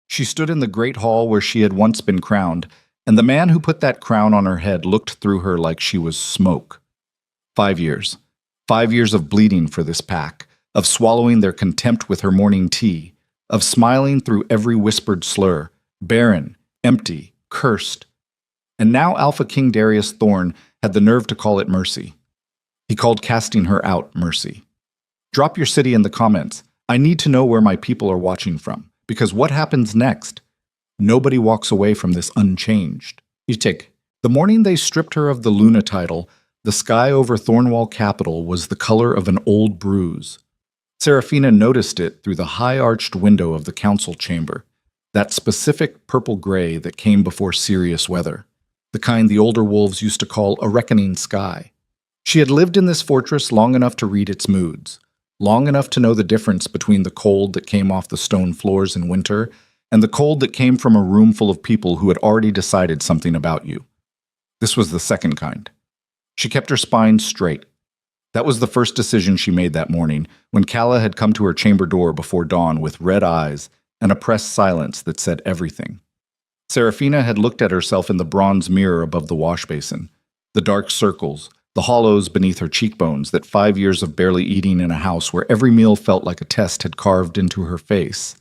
She stood in the great hall where she had once been crowned, and the man who put that crown on her head looked through her like she was smoke. 5 years. 5 years of bleeding for this pack, of swallowing their contempt with her morning tea, of smiling through every whispered slur, barren, empty, cursed. And now Alpha King Darius Thorne had the nerve to call it mercy. He called casting her out mercy. Drop your city in the comments. I need to know where my people are watching from, because what happens next? Nobody walks away from this unchanged. Itik. The morning they stripped her of the Luna title, the sky over Thornwall Capital was the color of an old bruise. Seraphina noticed it through the high-arched window of the council chamber, that specific purple-gray that came before serious weather, the kind the older wolves used to call a reckoning sky. She had lived in this fortress long enough to read its moods, long enough to know the difference between the cold that came off the stone floors in winter and the cold that came from a room full of people who had already decided something about you. This was the second kind. She kept her spine straight. That was the first decision she made that morning, when Calla had come to her chamber door before dawn with red eyes and a pressed silence that said everything. Seraphina had looked at herself in the bronze mirror above the wash basin, the dark circles, the hollows beneath her cheekbones that 5 years of barely eating in a house where every meal felt like a test had carved into her face.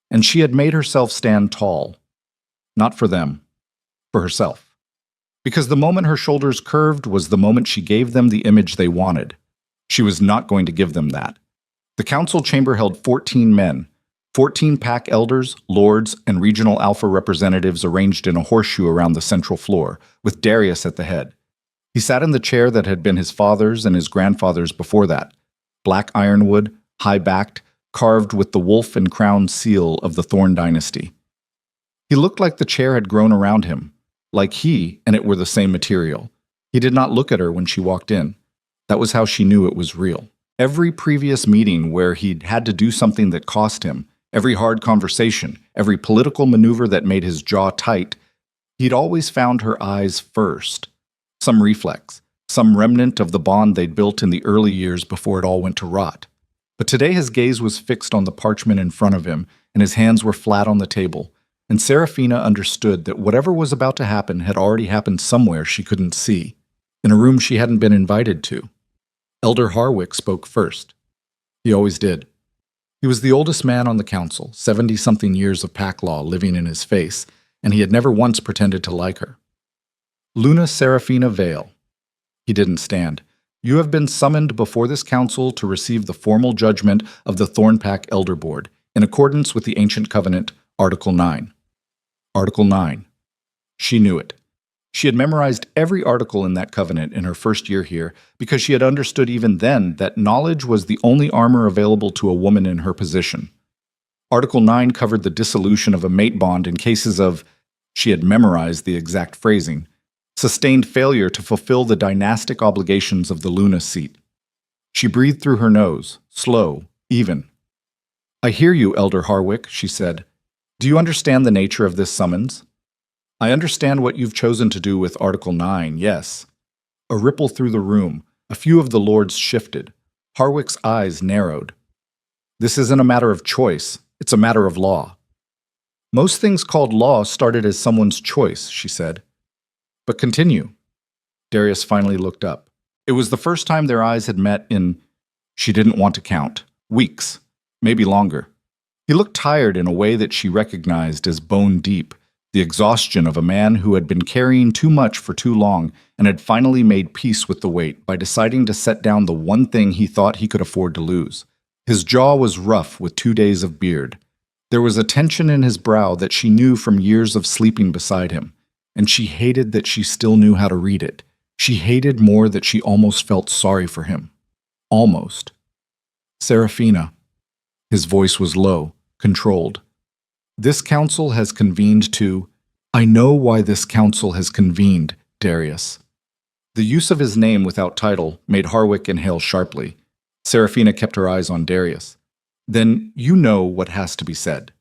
And she had made herself stand tall. Not for them, for herself. Because the moment her shoulders curved was the moment she gave them the image they wanted. She was not going to give them that. The council chamber held 14 men, 14 pack elders, lords, and regional alpha representatives arranged in a horseshoe around the central floor, with Darius at the head. He sat in the chair that had been his father's and his grandfather's before that, black ironwood, high-backed, carved with the wolf and crown seal of the Thorne dynasty. He looked like the chair had grown around him, like he and it were the same material. He did not look at her when she walked in. That was how she knew it was real. Every previous meeting where he'd had to do something that cost him, every hard conversation, every political maneuver that made his jaw tight, he'd always found her eyes first. Some reflex, some remnant of the bond they'd built in the early years before it all went to rot. But today his gaze was fixed on the parchment in front of him, and his hands were flat on the table, and Seraphina understood that whatever was about to happen had already happened somewhere she couldn't see, in a room she hadn't been invited to. Elder Harwick spoke first. He always did. He was the oldest man on the council, 70-something years of pack law living in his face, and he had never once pretended to like her. Luna Seraphina Vale. He didn't stand. You have been summoned before this council to receive the formal judgment of the Thornpack Elder Board, in accordance with the Ancient Covenant, Article 9. Article 9. She knew it. She had memorized every article in that covenant in her first year here because she had understood even then that knowledge was the only armor available to a woman in her position. Article 9 covered the dissolution of a mate bond in cases of, she had memorized the exact phrasing, sustained failure to fulfill the dynastic obligations of the Luna seat. She breathed through her nose, slow, even. I hear you, Elder Harwick, she said. Do you understand the nature of this summons? I understand what you've chosen to do with Article 9, yes. A ripple through the room. A few of the lords shifted. Harwick's eyes narrowed. This isn't a matter of choice. It's a matter of law. Most things called law started as someone's choice, she said. But continue. Darius finally looked up. It was the first time their eyes had met in, she didn't want to count, weeks, maybe longer. He looked tired in a way that she recognized as bone deep, the exhaustion of a man who had been carrying too much for too long and had finally made peace with the weight by deciding to set down the one thing he thought he could afford to lose. His jaw was rough with 2 days of beard. There was a tension in his brow that she knew from years of sleeping beside him, and she hated that she still knew how to read it. She hated more that she almost felt sorry for him. Almost. Seraphina. His voice was low, controlled. This council has convened to... I know why this council has convened, Darius. The use of his name without title made Harwick inhale sharply. Seraphina kept her eyes on Darius. Then you know what has to be said.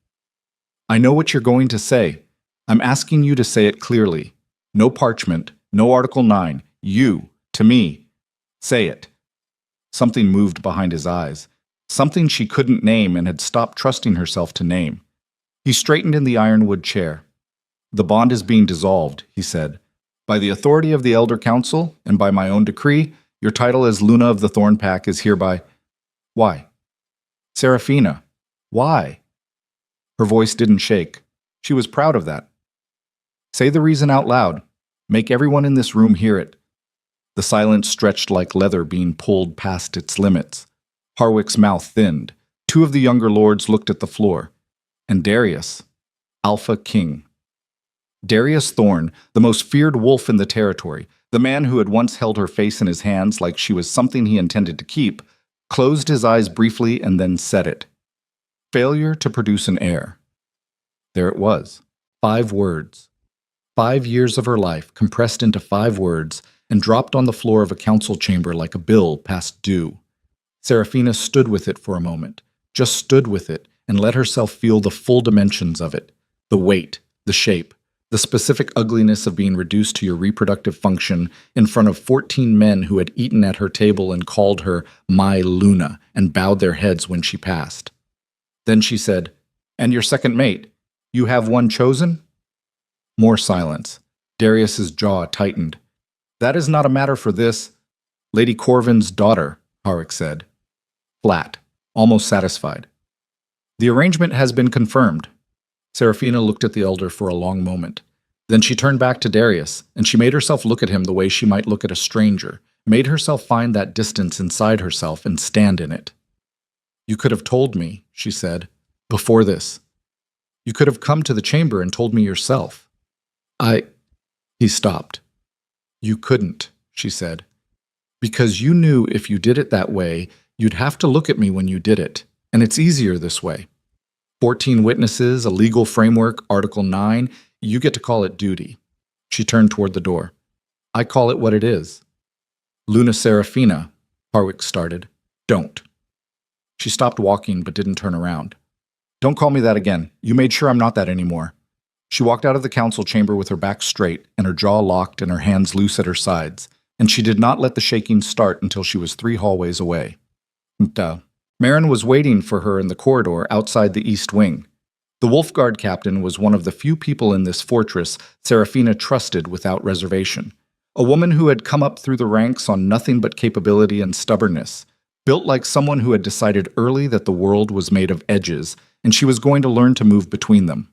I know what you're going to say. I'm asking you to say it clearly. No parchment, no Article 9. You, to me. Say it. Something moved behind his eyes. Something she couldn't name and had stopped trusting herself to name. He straightened in the ironwood chair. "The bond is being dissolved," he said. "By the authority of the Elder Council, and by my own decree, your title as Luna of the Thornpack is hereby—" "Why?" "Seraphina. Why?" Her voice didn't shake. She was proud of that. "Say the reason out loud. Make everyone in this room hear it." The silence stretched like leather being pulled past its limits. Harwick's mouth thinned. Two of the younger lords looked at the floor. And Darius, Alpha King. Darius Thorn, the most feared wolf in the territory, the man who had once held her face in his hands like she was something he intended to keep, closed his eyes briefly and then said it. Failure to produce an heir. There it was. 5 words. 5 years of her life compressed into 5 words and dropped on the floor of a council chamber like a bill past due. Seraphina stood with it for a moment, just stood with it, and let herself feel the full dimensions of it, the weight, the shape, the specific ugliness of being reduced to your reproductive function in front of 14 men who had eaten at her table and called her my Luna and bowed their heads when she passed. Then she said, "And your second mate, you have one chosen?" More silence. Darius's jaw tightened. "That is not a matter for this." "Lady Corvin's daughter," Harwick said. Flat, almost satisfied. "The arrangement has been confirmed." Seraphina looked at the elder for a long moment. Then she turned back to Darius, and she made herself look at him the way she might look at a stranger, made herself find that distance inside herself and stand in it. "You could have told me," she said, "before this. You could have come to the chamber and told me yourself." He stopped. "You couldn't," she said, "because you knew if you did it that way, you'd have to look at me when you did it, and it's easier this way. 14 witnesses, a legal framework, Article 9, you get to call it duty." She turned toward the door. "I call it what it is." "Luna Seraphina," Harwick started. "Don't." She stopped walking but didn't turn around. "Don't call me that again. You made sure I'm not that anymore." She walked out of the council chamber with her back straight and her jaw locked and her hands loose at her sides, and she did not let the shaking start until she was 3 hallways away. Marin was waiting for her in the corridor outside the east wing. The Wolf Guard captain was one of the few people in this fortress Seraphina trusted without reservation. A woman who had come up through the ranks on nothing but capability and stubbornness, built like someone who had decided early that the world was made of edges, and she was going to learn to move between them.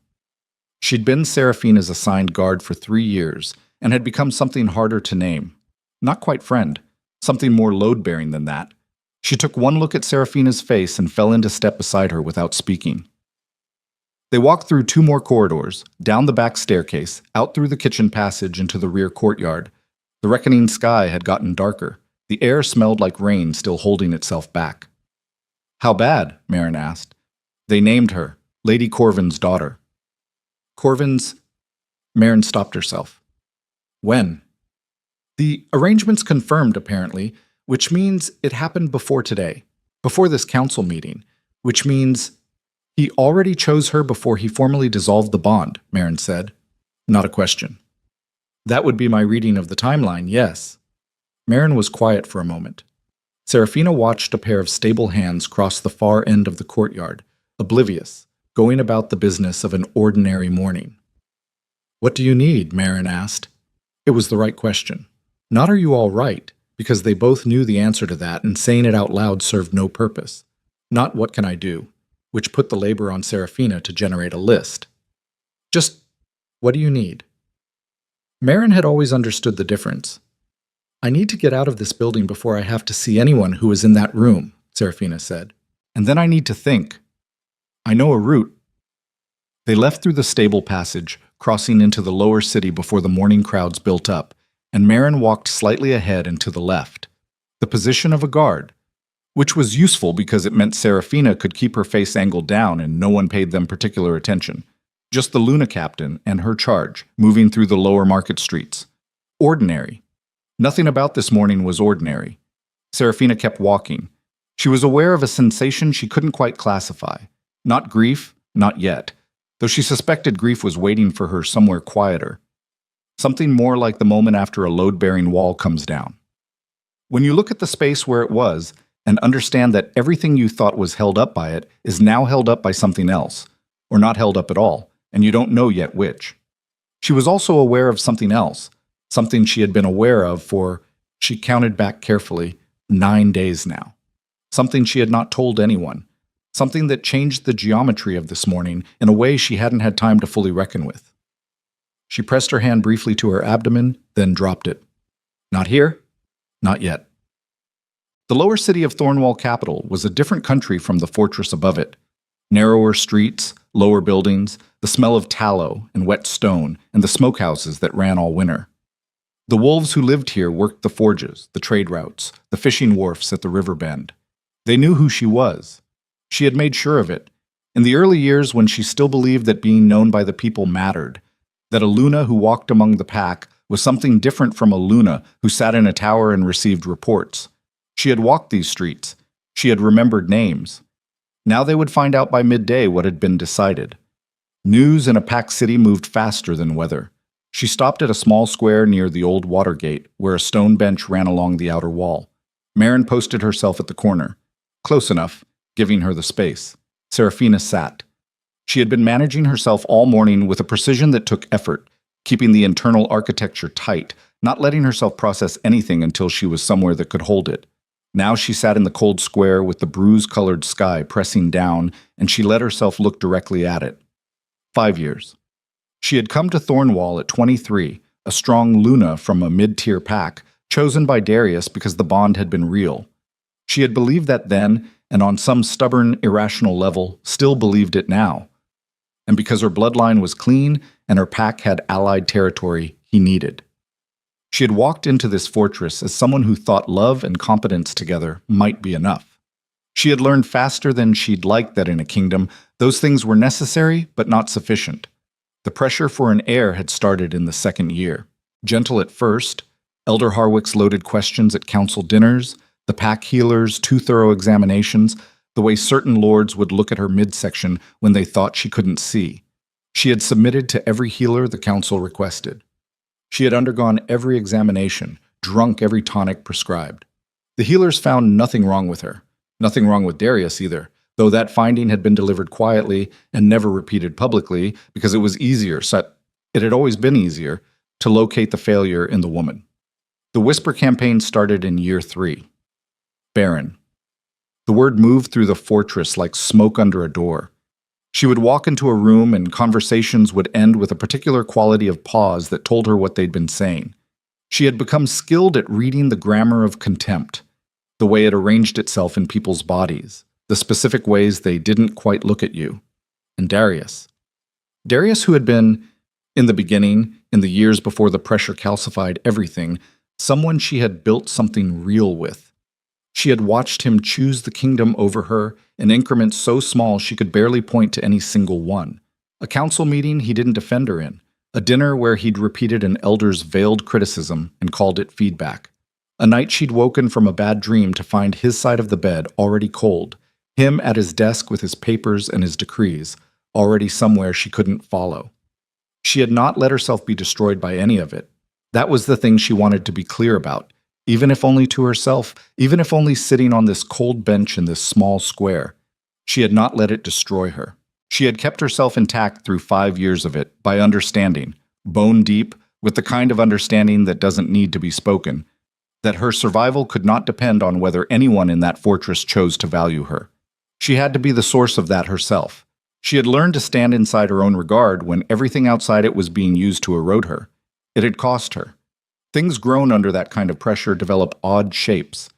She'd been Seraphina's assigned guard for 3 years, and had become something harder to name. Not quite friend, something more load-bearing than that. She took one look at Seraphina's face and fell into step beside her without speaking. They walked through 2 more corridors, down the back staircase, out through the kitchen passage into the rear courtyard. The reckoning sky had gotten darker. The air smelled like rain still holding itself back. "How bad?" Marin asked. "They named her, Lady Corvin's daughter." "Corvin's—" Marin stopped herself. "When?" "The arrangement's confirmed, apparently, which means it happened before today, before this council meeting, which means he already chose her before he formally dissolved the bond," Marin said. Not a question. "That would be my reading of the timeline, yes." Marin was quiet for a moment. Seraphina watched a pair of stable hands cross the far end of the courtyard, oblivious, going about the business of an ordinary morning. "What do you need?" Marin asked. It was the right question. Not "are you all right?" because they both knew the answer to that, and saying it out loud served no purpose. Not "what can I do?" which put the labor on Seraphina to generate a list. Just, "what do you need?" Marin had always understood the difference. "I need to get out of this building before I have to see anyone who is in that room," Seraphina said. "And then I need to think. I know a route." They left through the stable passage, crossing into the lower city before the morning crowds built up, and Marin walked slightly ahead and to the left, the position of a guard, which was useful because it meant Seraphina could keep her face angled down and no one paid them particular attention. Just the Luna captain and her charge, moving through the lower market streets. Ordinary. Nothing about this morning was ordinary. Seraphina kept walking. She was aware of a sensation she couldn't quite classify. Not grief, not yet, though she suspected grief was waiting for her somewhere quieter. Something more like the moment after a load-bearing wall comes down. When you look at the space where it was, and understand that everything you thought was held up by it is now held up by something else, or not held up at all, and you don't know yet which. She was also aware of something else, something she had been aware of for, she counted back carefully, 9 days now. Something she had not told anyone. Something that changed the geometry of this morning in a way she hadn't had time to fully reckon with. She pressed her hand briefly to her abdomen, then dropped it. Not here? Not yet. The lower city of Thornwall Capital was a different country from the fortress above it. Narrower streets, lower buildings, the smell of tallow and wet stone, and the smokehouses that ran all winter. The wolves who lived here worked the forges, the trade routes, the fishing wharfs at the river bend. They knew who she was. She had made sure of it, in the early years when she still believed that being known by the people mattered, that a Luna who walked among the pack was something different from a Luna who sat in a tower and received reports. She had walked these streets. She had remembered names. Now they would find out by midday what had been decided. News in a packed city moved faster than weather. She stopped at a small square near the old water gate, where a stone bench ran along the outer wall. Marin posted herself at the corner. Close enough, giving her the space. Serafina sat. She had been managing herself all morning with a precision that took effort, keeping the internal architecture tight, not letting herself process anything until she was somewhere that could hold it. Now she sat in the cold square with the bruise-colored sky pressing down, and she let herself look directly at it. 5 years. She had come to Thornwall at 23, a strong Luna from a mid-tier pack, chosen by Darius because the bond had been real. She had believed that then, and on some stubborn, irrational level, still believed it now. And because her bloodline was clean and her pack had allied territory he needed. She had walked into this fortress as someone who thought love and competence together might be enough. She had learned faster than she'd liked that in a kingdom, those things were necessary but not sufficient. The pressure for an heir had started in the second year. Gentle at first, Elder Harwick's loaded questions at council dinners, the pack healer's too thorough examinations, the way certain lords would look at her midsection when they thought she couldn't see. She had submitted to every healer the council requested. She had undergone every examination, drunk every tonic prescribed. The healers found nothing wrong with her, nothing wrong with Darius either, though that finding had been delivered quietly and never repeated publicly because it was easier, it had always been easier, to locate the failure in the woman. The whisper campaign started in year 3. Barren. The word moved through the fortress like smoke under a door. She would walk into a room and conversations would end with a particular quality of pause that told her what they'd been saying. She had become skilled at reading the grammar of contempt, the way it arranged itself in people's bodies, the specific ways they didn't quite look at you. And Darius. Darius, who had been, in the beginning, in the years before the pressure calcified everything, someone she had built something real with. She had watched him choose the kingdom over her in increments so small she could barely point to any single one. A council meeting he didn't defend her in. A dinner where he'd repeated an elder's veiled criticism and called it feedback. A night she'd woken from a bad dream to find his side of the bed already cold, him at his desk with his papers and his decrees, already somewhere she couldn't follow. She had not let herself be destroyed by any of it. That was the thing she wanted to be clear about. Even if only to herself, even if only sitting on this cold bench in this small square. She had not let it destroy her. She had kept herself intact through 5 years of it by understanding, bone deep, with the kind of understanding that doesn't need to be spoken, that her survival could not depend on whether anyone in that fortress chose to value her. She had to be the source of that herself. She had learned to stand inside her own regard when everything outside it was being used to erode her. It had cost her. Things grown under that kind of pressure develop odd shapes.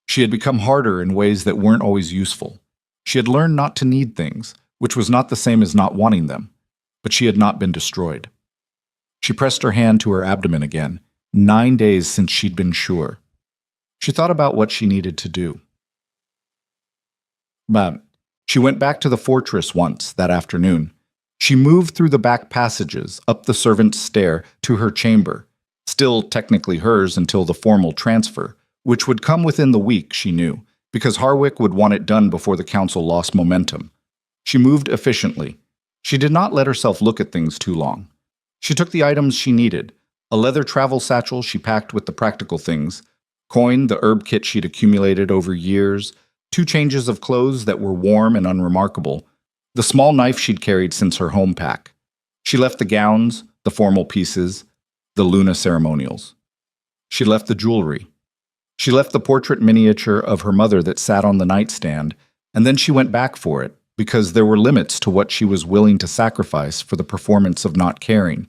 She had become harder in ways that weren't always useful. She had learned not to need things, which was not the same as not wanting them, but she had not been destroyed. She pressed her hand to her abdomen again, 9 days since she'd been sure. She thought about what she needed to do. But she went back to the fortress once that afternoon. She moved through the back passages, up the servant's stair, to her chamber, still technically hers until the formal transfer, which would come within the week, she knew, because Harwick would want it done before the council lost momentum. She moved efficiently. She did not let herself look at things too long. She took the items she needed, a leather travel satchel she packed with the practical things, coin, the herb kit she'd accumulated over years, 2 changes of clothes that were warm and unremarkable, The small knife she'd carried since her home pack. She left the gowns, the formal pieces, the Luna ceremonials. She left the jewelry. She left the portrait miniature of her mother that sat on the nightstand, and then she went back for it, because there were limits to what she was willing to sacrifice for the performance of not caring.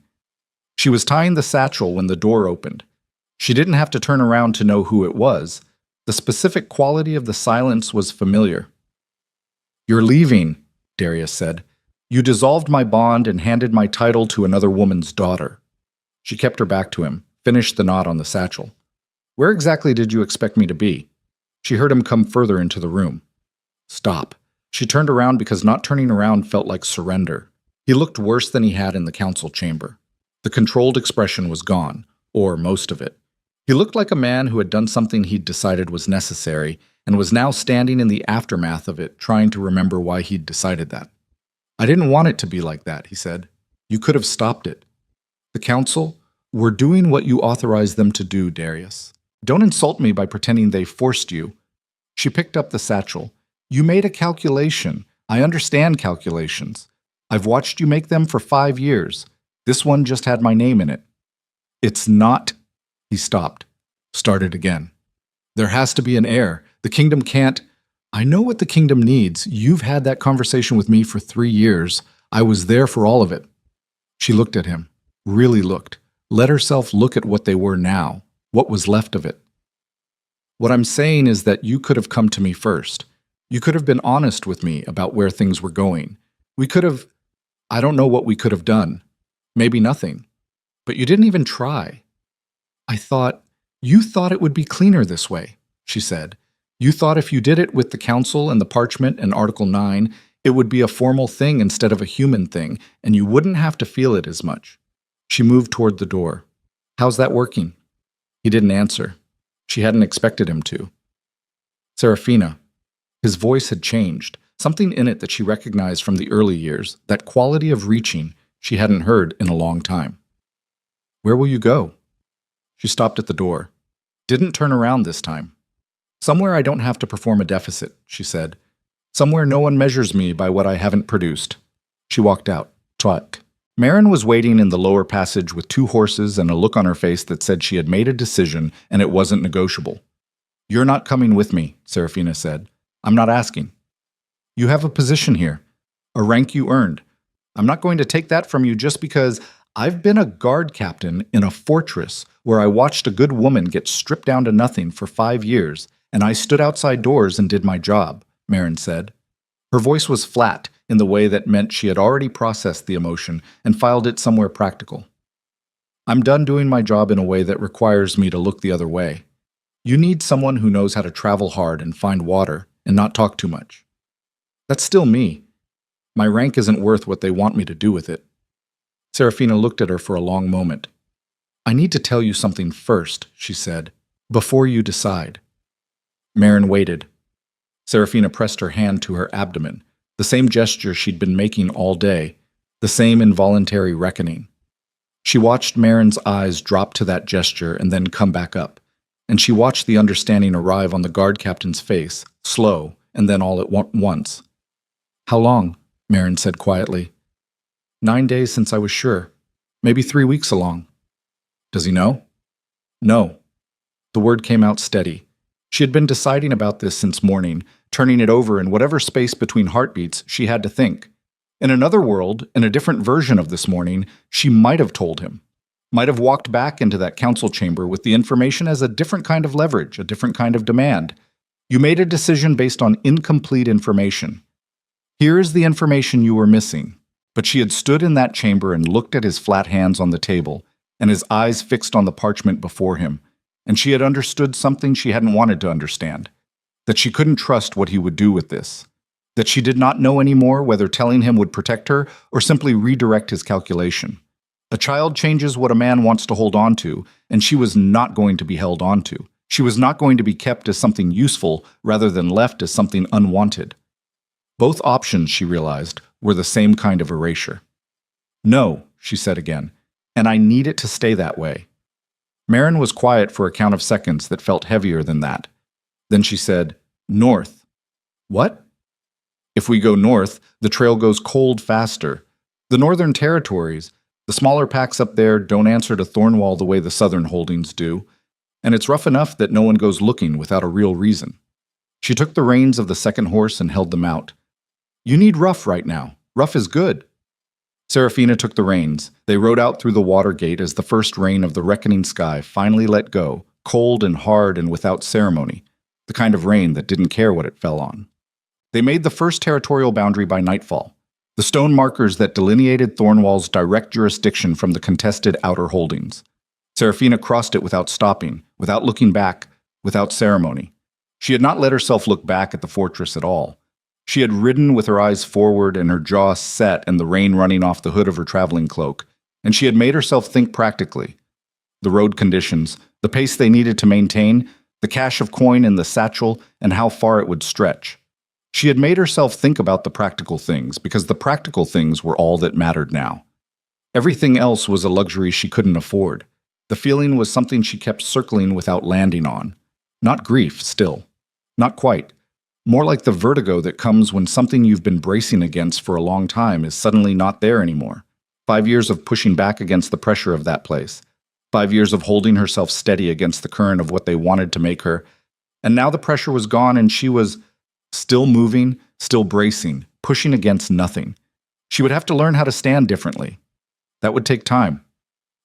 She was tying the satchel when the door opened. She didn't have to turn around to know who it was. The specific quality of the silence was familiar. "You're leaving," Darius said. "You dissolved my bond and handed my title to another woman's daughter." She kept her back to him, finished the knot on the satchel. "Where exactly did you expect me to be?" She heard him come further into the room. "Stop." She turned around because not turning around felt like surrender. He looked worse than he had in the council chamber. The controlled expression was gone, or most of it. He looked like a man who had done something he'd decided was necessary and was now standing in the aftermath of it, trying to remember why he'd decided that. "I didn't want it to be like that," he said. "You could have stopped it." "The council? We're doing what you authorized them to do, Darius. Don't insult me by pretending they forced you." She picked up the satchel. "You made a calculation. I understand calculations. I've watched you make them for 5 years. This one just had my name in it." "It's not—" He stopped. Started again. "There has to be an heir. The kingdom can't—" "I know what the kingdom needs. You've had that conversation with me for 3 years. I was there for all of it." She looked at him. Really looked. Let herself look at what they were now. What was left of it. "What I'm saying is that you could have come to me first. You could have been honest with me about where things were going. We could have— I don't know what we could have done. Maybe nothing. But you didn't even try." You thought it would be cleaner this way," she said. "You thought if you did it with the council and the parchment and Article 9, it would be a formal thing instead of a human thing, and you wouldn't have to feel it as much." She moved toward the door. "How's that working?" He didn't answer. She hadn't expected him to. "Serafina." His voice had changed, something in it that she recognized from the early years, that quality of reaching she hadn't heard in a long time. "Where will you go?" She stopped at the door. Didn't turn around this time. "Somewhere I don't have to perform a deficit," she said. "Somewhere no one measures me by what I haven't produced." She walked out. Twat. Marin was waiting in the lower passage with 2 horses and a look on her face that said she had made a decision and it wasn't negotiable. "You're not coming with me," Serafina said. "I'm not asking. You have a position here, a rank you earned. I'm not going to take that from you just because I've been a guard captain in a fortress where I watched a good woman get stripped down to nothing for 5 years, and I stood outside doors and did my job," Marin said. Her voice was flat in the way that meant she had already processed the emotion and filed it somewhere practical. "I'm done doing my job in a way that requires me to look the other way. You need someone who knows how to travel hard and find water and not talk too much. That's still me. My rank isn't worth what they want me to do with it." Serafina looked at her for a long moment. "I need to tell you something first," she said, "before you decide." Marin waited. Serafina pressed her hand to her abdomen, the same gesture she'd been making all day, the same involuntary reckoning. She watched Marin's eyes drop to that gesture and then come back up, and she watched the understanding arrive on the guard captain's face, slow, and then all at once. "How long?" Marin said quietly. 9 days since I was sure. Maybe 3 weeks along." "Does he know?" "No." The word came out steady. She had been deciding about this since morning, turning it over in whatever space between heartbeats she had to think. In another world, in a different version of this morning, she might have told him. Might have walked back into that council chamber with the information as a different kind of leverage, a different kind of demand. You made a decision based on incomplete information. Here is the information you were missing. But she had stood in that chamber and looked at his flat hands on the table, and his eyes fixed on the parchment before him, and she had understood something she hadn't wanted to understand, that she couldn't trust what he would do with this, that she did not know anymore whether telling him would protect her or simply redirect his calculation. A child changes what a man wants to hold on to, and she was not going to be held on to. She was not going to be kept as something useful rather than left as something unwanted. Both options, she realized, were the same kind of erasure. "No," she said again, "and I need it to stay that way." Marin was quiet for a count of seconds that felt heavier than that. Then she said, "North." "What?" If we go north, the trail goes cold faster. The Northern Territories, the smaller packs up there don't answer to Thornwall the way the Southern holdings do, and it's rough enough that no one goes looking without a real reason. She took the reins of the second horse and held them out. You need rough right now. Rough is good. Serafina took the reins. They rode out through the water gate as the first rain of the reckoning sky finally let go, cold and hard and without ceremony, the kind of rain that didn't care what it fell on. They made the first territorial boundary by nightfall, the stone markers that delineated Thornwall's direct jurisdiction from the contested outer holdings. Serafina crossed it without stopping, without looking back, without ceremony. She had not let herself look back at the fortress at all. She had ridden with her eyes forward and her jaw set and the rain running off the hood of her traveling cloak, and she had made herself think practically. The road conditions, the pace they needed to maintain, the cache of coin in the satchel, and how far it would stretch. She had made herself think about the practical things, because the practical things were all that mattered now. Everything else was a luxury she couldn't afford. The feeling was something she kept circling without landing on. Not grief, still. Not quite. More like the vertigo that comes when something you've been bracing against for a long time is suddenly not there anymore. 5 years of pushing back against the pressure of that place. 5 years of holding herself steady against the current of what they wanted to make her. And now the pressure was gone and she was still moving, still bracing, pushing against nothing. She would have to learn how to stand differently. That would take time.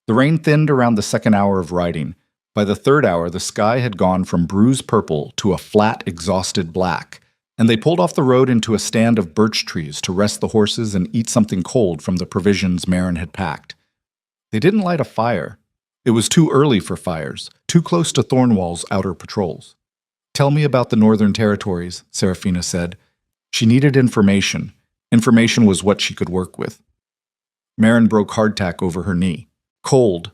The rain thinned around the second hour of riding. By the third hour, the sky had gone from bruised purple to a flat, exhausted black, and they pulled off the road into a stand of birch trees to rest the horses and eat something cold from the provisions Marin had packed. They didn't light a fire. It was too early for fires, too close to Thornwall's outer patrols. Tell me about the Northern Territories, Serafina said. She needed information. Information was what she could work with. Marin broke hardtack over her knee. Cold.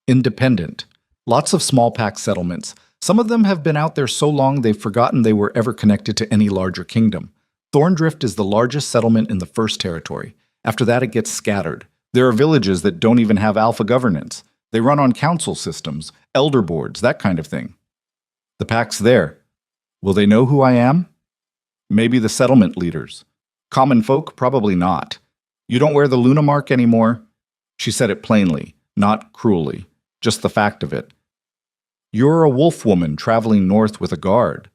Independent. Lots of small pack settlements. Some of them have been out there so long they've forgotten they were ever connected to any larger kingdom. Thorndrift is the largest settlement in the First Territory. After that, it gets scattered. There are villages that don't even have alpha governance. They run on council systems, elder boards, that kind of thing. The pack's there. Will they know who I am? Maybe the settlement leaders. Common folk, probably not. You don't wear the Luna mark anymore? She said it plainly, not cruelly. Just the fact of it. You're a wolf woman traveling north with a guard.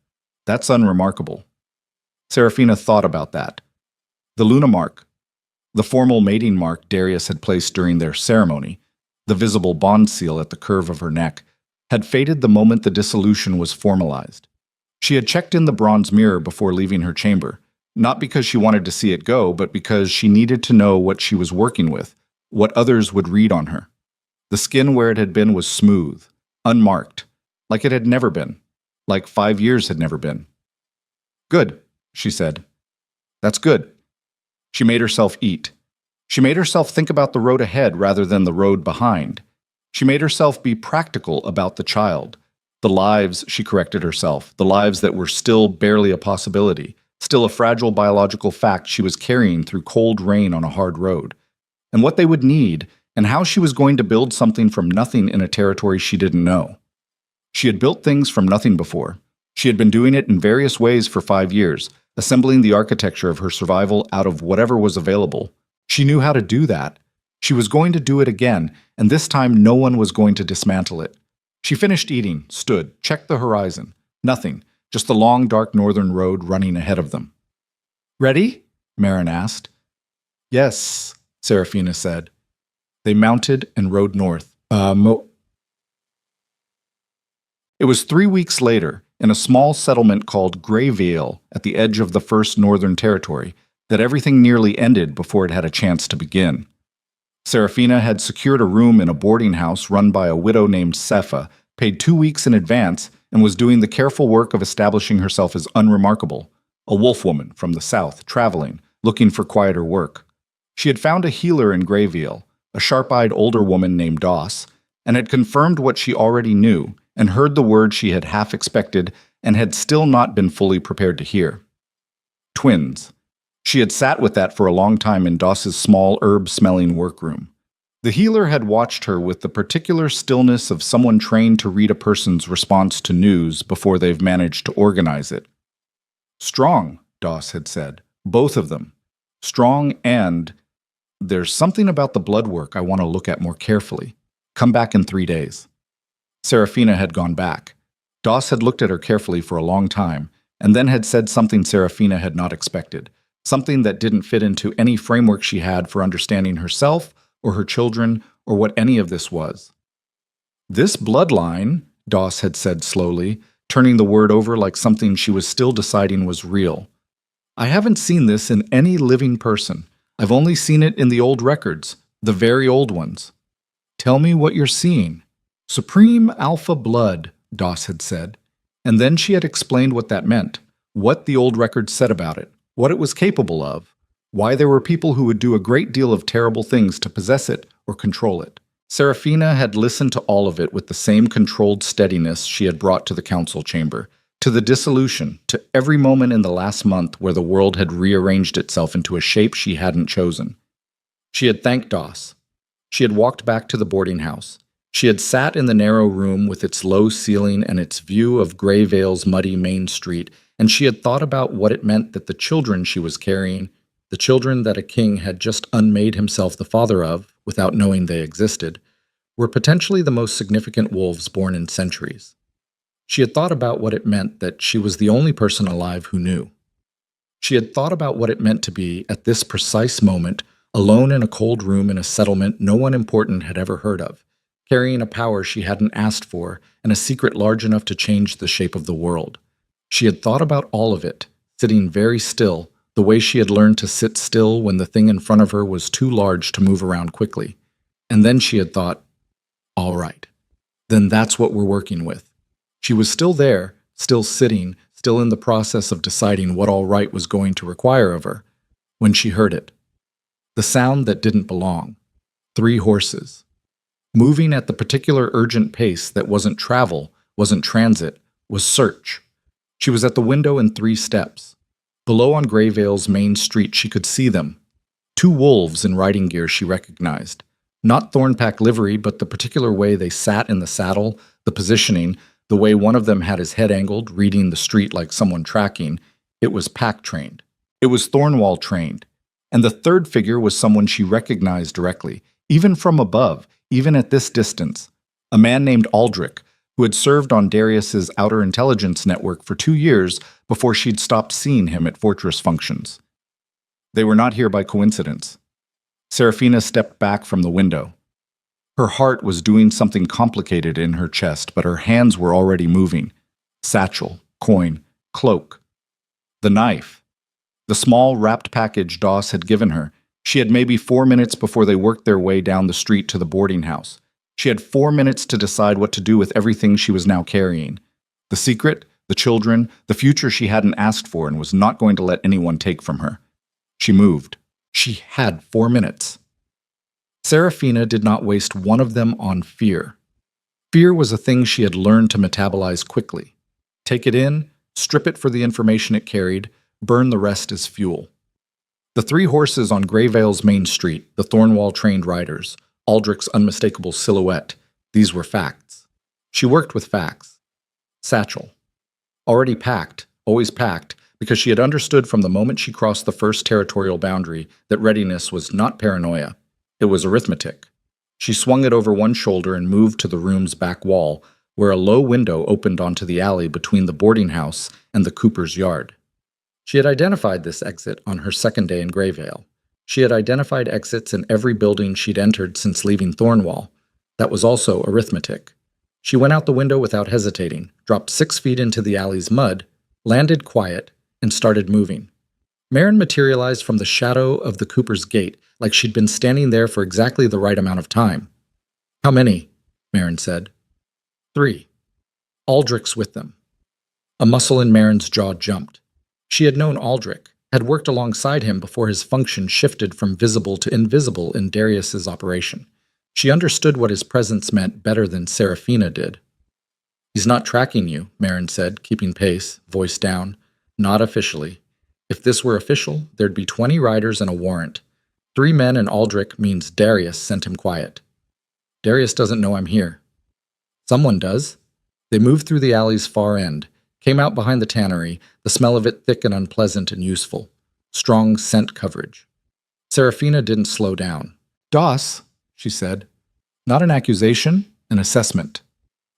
That's unremarkable. Serafina thought about that. The Luna mark, the formal mating mark Darius had placed during their ceremony, the visible bond seal at the curve of her neck, had faded the moment the dissolution was formalized. She had checked in the bronze mirror before leaving her chamber, not because she wanted to see it go, but because she needed to know what she was working with, what others would read on her. The skin where it had been was smooth, unmarked, like it had never been, like 5 years had never been. Good, she said. That's good. She made herself eat. She made herself think about the road ahead rather than the road behind. She made herself be practical about the child. The lives, she corrected herself, the lives that were still barely a possibility, still a fragile biological fact she was carrying through cold rain on a hard road. And what they would need, and how she was going to build something from nothing in a territory she didn't know. She had built things from nothing before. She had been doing it in various ways for 5 years, assembling the architecture of her survival out of whatever was available. She knew how to do that. She was going to do it again, and this time no one was going to dismantle it. She finished eating, stood, checked the horizon. Nothing, just the long, dark northern road running ahead of them. Ready? Marin asked. Yes, Serafina said. They mounted and rode north. It was 3 weeks later, in a small settlement called Grayvale at the edge of the First Northern Territory, that everything nearly ended before it had a chance to begin. Serafina had secured a room in a boarding house run by a widow named Sepha, paid 2 weeks in advance, and was doing the careful work of establishing herself as unremarkable, a wolf woman from the south, traveling, looking for quieter work. She had found a healer in Grayvale, a sharp-eyed older woman named Doss, and had confirmed what she already knew and heard the word she had half expected and had still not been fully prepared to hear. Twins. She had sat with that for a long time in Doss's small herb-smelling workroom. The healer had watched her with the particular stillness of someone trained to read a person's response to news before they've managed to organize it. Strong, Doss had said, Both of them. Strong and there's something about the blood work I want to look at more carefully. Come back in 3 days. Serafina had gone back. Doss had looked at her carefully for a long time, and then had said something Serafina had not expected, something that didn't fit into any framework she had for understanding herself or her children or what any of this was. This bloodline, Doss had said slowly, turning the word over like something she was still deciding was real. I haven't seen this in any living person. I've only seen it in the old records, the very old ones. Tell me what you're seeing. Supreme Alpha blood, Doss had said. And then she had explained what that meant, what the old records said about it, what it was capable of, why there were people who would do a great deal of terrible things to possess it or control it. Serafina had listened to all of it with the same controlled steadiness she had brought to the council chamber, to the dissolution, to every moment in the last month where the world had rearranged itself into a shape she hadn't chosen. She had thanked Doss. She had walked back to the boarding house. She had sat in the narrow room with its low ceiling and its view of Greyvale's muddy main street, and she had thought about what it meant that the children she was carrying, the children that a king had just unmade himself the father of, without knowing they existed, were potentially the most significant wolves born in centuries. She had thought about what it meant that she was the only person alive who knew. She had thought about what it meant to be, at this precise moment, alone in a cold room in a settlement no one important had ever heard of, carrying a power she hadn't asked for and a secret large enough to change the shape of the world. She had thought about all of it, sitting very still, the way she had learned to sit still when the thing in front of her was too large to move around quickly. And then she had thought, all right, then that's what we're working with. She was still there, still sitting, still in the process of deciding what all right was going to require of her, when she heard it. The sound that didn't belong. 3 horses. Moving at the particular urgent pace that wasn't travel, wasn't transit, was search. She was at the window in 3 steps. Below on Greyvale's main street she could see them. 2 wolves in riding gear she recognized. Not Thornpack livery, but the particular way they sat in the saddle, the positioning, the way one of them had his head angled, reading the street like someone tracking. It was pack-trained. It was Thornwall-trained. And the third figure was someone she recognized directly, even from above, even at this distance. A man named Aldrich, who had served on Darius's outer intelligence network for 2 years before she'd stopped seeing him at Fortress functions. They were not here by coincidence. Serafina stepped back from the window. Her heart was doing something complicated in her chest, but her hands were already moving. Satchel, coin, cloak. The knife. The small wrapped package Doss had given her. She had maybe 4 minutes before they worked their way down the street to the boarding house. She had 4 minutes to decide what to do with everything she was now carrying. The secret, the children, the future she hadn't asked for and was not going to let anyone take from her. She moved. She had 4 minutes. Serafina did not waste one of them on fear. Fear was a thing she had learned to metabolize quickly. Take it in, strip it for the information it carried, burn the rest as fuel. The 3 horses on Greyvale's main street, the Thornwall-trained riders, Aldrich's unmistakable silhouette, these were facts. She worked with facts. Satchel. Already packed, always packed, because she had understood from the moment she crossed the first territorial boundary that readiness was not paranoia. It was arithmetic. She swung it over one shoulder and moved to the room's back wall, where a low window opened onto the alley between the boarding house and the Cooper's yard. She had identified this exit on her second day in Greyvale. She had identified exits in every building she'd entered since leaving Thornwall. That was also arithmetic. She went out the window without hesitating, dropped 6 feet into the alley's mud, landed quiet, and started moving. Marin materialized from the shadow of the Cooper's gate, like she'd been standing there for exactly the right amount of time. How many? Marin said. 3. Aldrich's with them. A muscle in Marin's jaw jumped. She had known Aldrich, had worked alongside him before his function shifted from visible to invisible in Darius's operation. She understood what his presence meant better than Serafina did. He's not tracking you, Marin said, keeping pace, voice down. Not officially. If this were official, there'd be 20 riders and a warrant. 3 men and Aldrich means Darius sent him quiet. Darius doesn't know I'm here. Someone does. They moved through the alley's far end, came out behind the tannery, the smell of it thick and unpleasant and useful. strong scent coverage. Serafina didn't slow down. "Doss," she said. "Not an accusation, an assessment.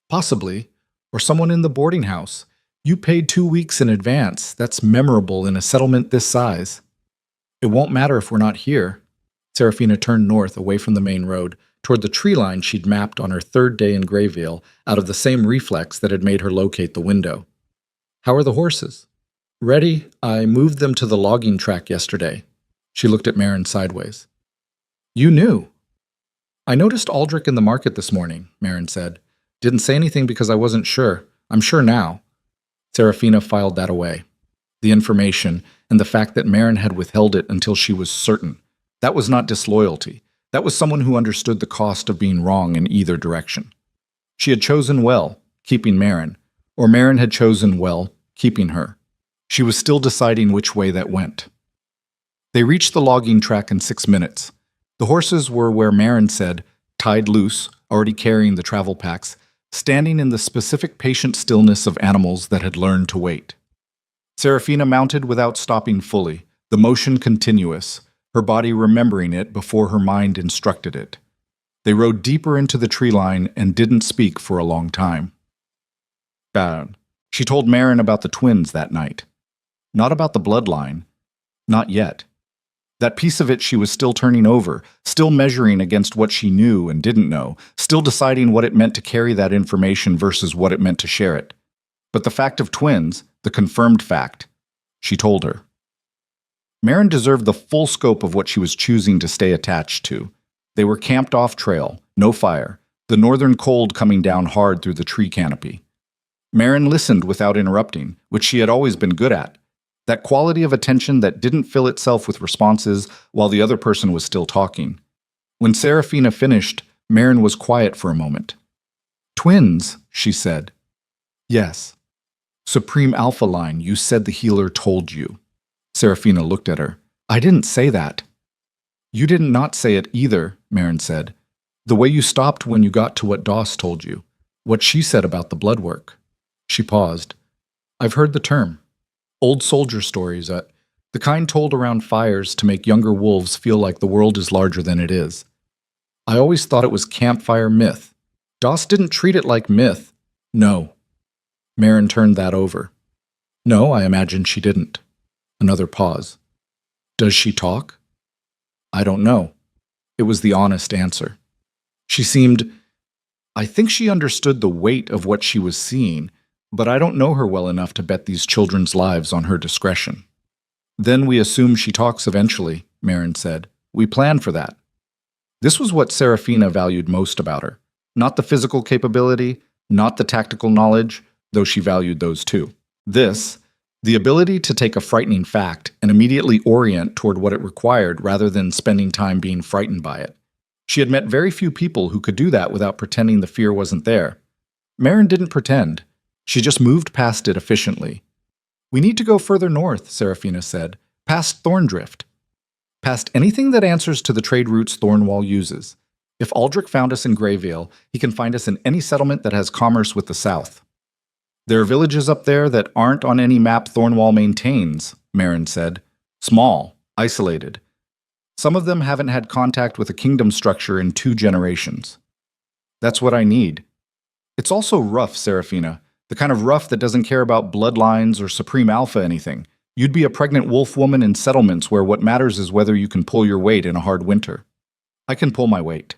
Possibly, or someone in the boarding house. You paid 2 weeks in advance. That's memorable in a settlement this size." "It won't matter if we're not here." Serafina turned north away from the main road, toward the tree line she'd mapped on her third day in Grayvale out of the same reflex that had made her locate the window. "How are the horses?" "Ready. I moved them to the logging track yesterday." She looked at Marin sideways. "You knew." "I noticed Aldrich in the market this morning," Marin said. "Didn't say anything because I wasn't sure. I'm sure now." Serafina filed that away. The information, and the fact that Marin had withheld it until she was certain. That was not disloyalty. That was someone who understood the cost of being wrong in either direction. She had chosen well, keeping Marin, or Marin had chosen well, keeping her. She was still deciding which way that went. They reached the logging track in 6 minutes. The horses were where Marin said, tied loose, already carrying the travel packs, standing in the specific patient stillness of animals that had learned to wait. Serafina mounted without stopping fully, the motion continuous, her body remembering it before her mind instructed it. They rode deeper into the tree line and didn't speak for a long time. Bad. She told Marin about the twins that night. Not about the bloodline. Not yet. That piece of it she was still turning over, still measuring against what she knew and didn't know, still deciding what it meant to carry that information versus what it meant to share it. But the fact of twins, the confirmed fact, she told her. Marin deserved the full scope of what she was choosing to stay attached to. They were camped off trail, no fire, the northern cold coming down hard through the tree canopy. Marin listened without interrupting, which she had always been good at. That quality of attention that didn't fill itself with responses while the other person was still talking. When Serafina finished, Marin was quiet for a moment. "Twins," she said. "Yes." "Supreme Alpha line, you said the healer told you." Serafina looked at her. "I didn't say that." "You didn't not say it either," Marin said. "The way you stopped when you got to what Doss told you. What she said about the blood work." She paused. "I've heard the term. Old soldier stories, the kind told around fires to make younger wolves feel like the world is larger than it is. I always thought it was campfire myth. Doss didn't treat it like myth. No." Marin turned that over. "No, I imagine she didn't." Another pause. "Does she talk?" "I don't know." It was the honest answer. She seemed... I think she understood the weight of what she was seeing, but I don't know her well enough to bet these children's lives on her discretion. "Then we assume she talks eventually," Marin said. "We plan for that." This was what Serafina valued most about her. Not the physical capability, not the tactical knowledge, though she valued those too. The ability to take a frightening fact and immediately orient toward what it required rather than spending time being frightened by it. She had met very few people who could do that without pretending the fear wasn't there. Marin didn't pretend. She just moved past it efficiently. "We need to go further north," Serafina said, "past Thorndrift. Past anything that answers to the trade routes Thornwall uses. If Aldrich found us in Grayvale, he can find us in any settlement that has commerce with the south." "There are villages up there that aren't on any map Thornwall maintains," Marin said. "Small, isolated. Some of them haven't had contact with a kingdom structure in 2 generations. That's what I need." "It's also rough, Serafina. The kind of rough that doesn't care about bloodlines or Supreme Alpha anything. You'd be a pregnant wolf woman in settlements where what matters is whether you can pull your weight in a hard winter." "I can pull my weight."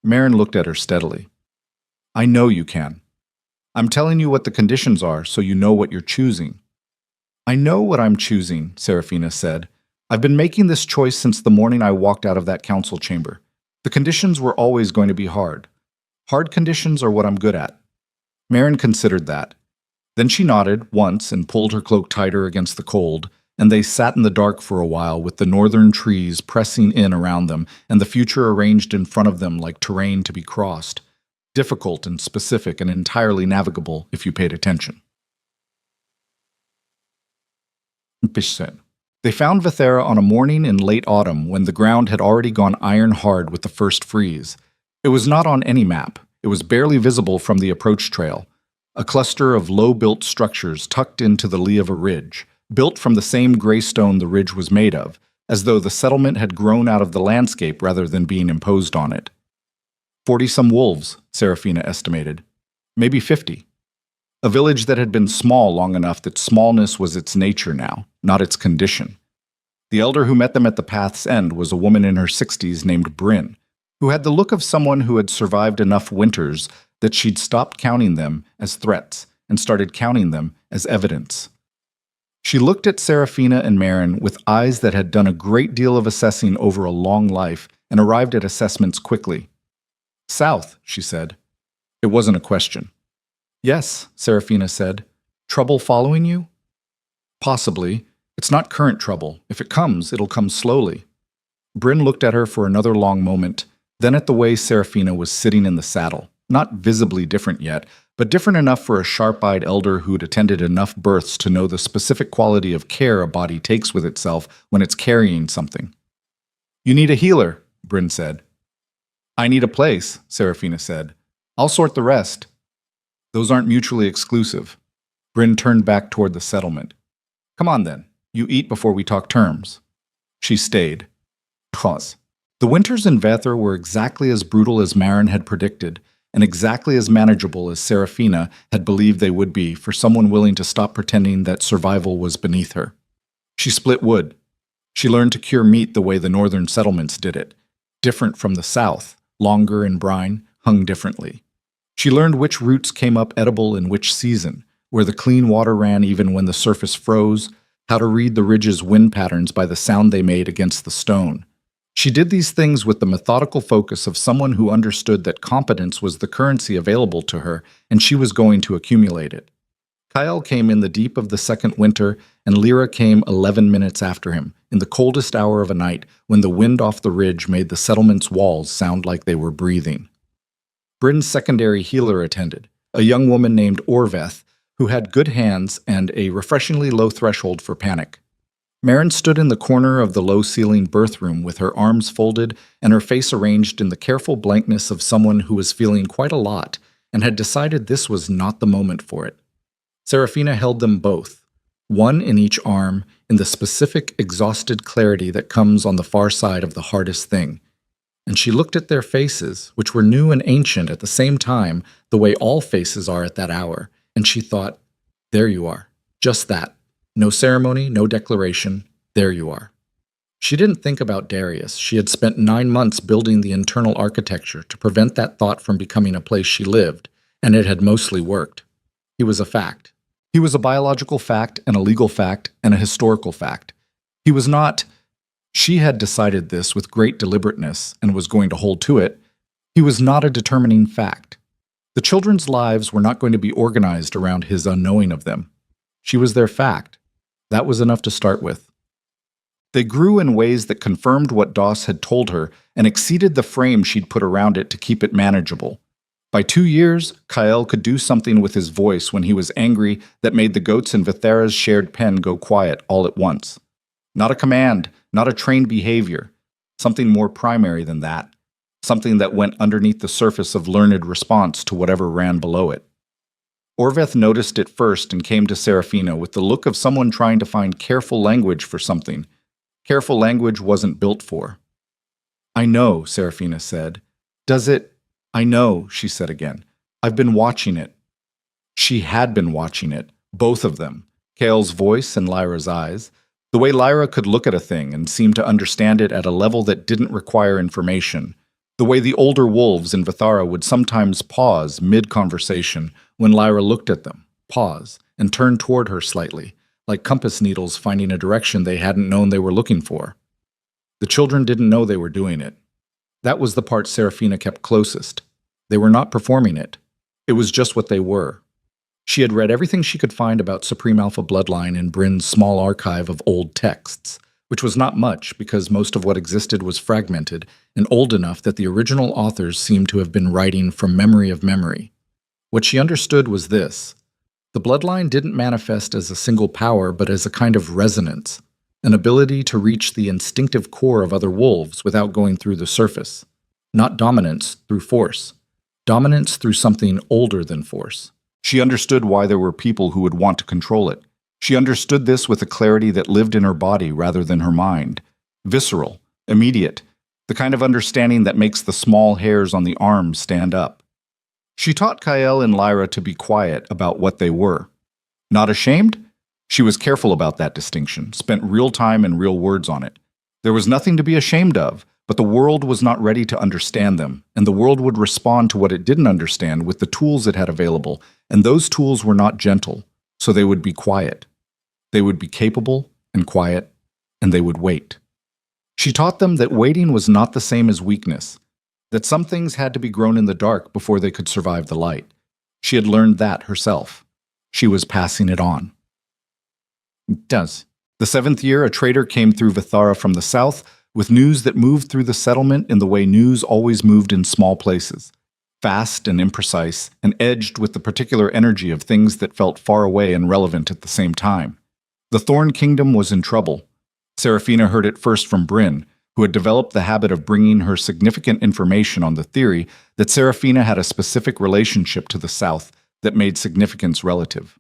Marin looked at her steadily. "I know you can. I'm telling you what the conditions are so you know what you're choosing." "I know what I'm choosing," Serafina said. "I've been making this choice since the morning I walked out of that council chamber. The conditions were always going to be hard. Hard conditions are what I'm good at." Marin considered that. Then she nodded once and pulled her cloak tighter against the cold, and they sat in the dark for a while with the northern trees pressing in around them and the future arranged in front of them like terrain to be crossed, difficult and specific and entirely navigable if you paid attention. They found Vithera on a morning in late autumn when the ground had already gone iron hard with the first freeze. It was not on any map. It was barely visible from the approach trail, a cluster of low-built structures tucked into the lee of a ridge, built from the same gray stone the ridge was made of, as though the settlement had grown out of the landscape rather than being imposed on it. 40-some wolves, Serafina estimated. Maybe 50. A village that had been small long enough that smallness was its nature now, not its condition. The elder who met them at the path's end was a woman in her 60s named Bryn, who had the look of someone who had survived enough winters that she'd stopped counting them as threats and started counting them as evidence. She looked at Serafina and Marin with eyes that had done a great deal of assessing over a long life and arrived at assessments quickly. "South," she said. It wasn't a question. "Yes," Serafina said. "Trouble following you?" "Possibly. It's not current trouble. If it comes, it'll come slowly." Bryn looked at her for another long moment, then at the way Serafina was sitting in the saddle, not visibly different yet, but different enough for a sharp-eyed elder who'd attended enough births to know the specific quality of care a body takes with itself when it's carrying something. "You need a healer," Bryn said. "I need a place," Serafina said. "I'll sort the rest." "Those aren't mutually exclusive." Bryn turned back toward the settlement. "Come on then. You eat before we talk terms." She stayed. Pause. The winters in Vather were exactly as brutal as Marin had predicted, and exactly as manageable as Serafina had believed they would be for someone willing to stop pretending that survival was beneath her. She split wood. She learned to cure meat the way the northern settlements did it, different from the south, longer in brine, hung differently. She learned which roots came up edible in which season, where the clean water ran even when the surface froze, how to read the ridge's wind patterns by the sound they made against the stone. She did these things with the methodical focus of someone who understood that competence was the currency available to her, and she was going to accumulate it. Kyle came in the deep of the second winter, and Lyra came 11 minutes after him, in the coldest hour of a night, when the wind off the ridge made the settlement's walls sound like they were breathing. Bryn's secondary healer attended, a young woman named Orveth, who had good hands and a refreshingly low threshold for panic. Marin stood in the corner of the low-ceilinged birth room with her arms folded and her face arranged in the careful blankness of someone who was feeling quite a lot and had decided this was not the moment for it. Serafina held them both, one in each arm, in the specific, exhausted clarity that comes on the far side of the hardest thing. And she looked at their faces, which were new and ancient at the same time, the way all faces are at that hour, and she thought, there you are, just that. No ceremony, no declaration, there you are. She didn't think about Darius. She had spent 9 months building the internal architecture to prevent that thought from becoming a place she lived, and it had mostly worked. He was a fact. He was a biological fact, and a legal fact, and a historical fact. He was not... She had decided this with great deliberateness and was going to hold to it. He was not a determining fact. The children's lives were not going to be organized around his unknowing of them. She was their fact. That was enough to start with. They grew in ways that confirmed what Doss had told her and exceeded the frame she'd put around it to keep it manageable. By 2 years, Kyle could do something with his voice when he was angry that made the goats in Vithera's shared pen go quiet all at once. Not a command, not a trained behavior. Something more primary than that. Something that went underneath the surface of learned response to whatever ran below it. Orveth noticed it first and came to Serafina with the look of someone trying to find careful language for something. Careful language wasn't built for. "I know," Serafina said. "Does it?" "I know," she said again. "I've been watching it." She had been watching it, both of them, Kale's voice and Lyra's eyes, the way Lyra could look at a thing and seem to understand it at a level that didn't require information, the way the older wolves in Vithara would sometimes pause mid-conversation when Lyra looked at them, pause, and turn toward her slightly, like compass needles finding a direction they hadn't known they were looking for. The children didn't know they were doing it. That was the part Serafina kept closest. They were not performing it. It was just what they were. She had read everything she could find about Supreme Alpha Bloodline in Bryn's small archive of old texts, which was not much because most of what existed was fragmented and old enough that the original authors seemed to have been writing from memory of memory. What she understood was this. The bloodline didn't manifest as a single power, but as a kind of resonance, an ability to reach the instinctive core of other wolves without going through the surface. Not dominance through force. Dominance through something older than force. She understood why there were people who would want to control it. She understood this with a clarity that lived in her body rather than her mind. Visceral, immediate, the kind of understanding that makes the small hairs on the arms stand up. She taught Kael and Lyra to be quiet about what they were. Not ashamed? She was careful about that distinction, spent real time and real words on it. There was nothing to be ashamed of, but the world was not ready to understand them, and the world would respond to what it didn't understand with the tools it had available, and those tools were not gentle, so they would be quiet. They would be capable and quiet, and they would wait. She taught them that waiting was not the same as weakness, that some things had to be grown in the dark before they could survive the light. She had learned that herself. She was passing it on. It does. The 7th year, a trader came through Vithara from the south with news that moved through the settlement in the way news always moved in small places, fast and imprecise, and edged with the particular energy of things that felt far away and relevant at the same time. The Thorn Kingdom was in trouble. Seraphina heard it first from Bryn, who had developed the habit of bringing her significant information on the theory that Seraphina had a specific relationship to the south that made significance relative.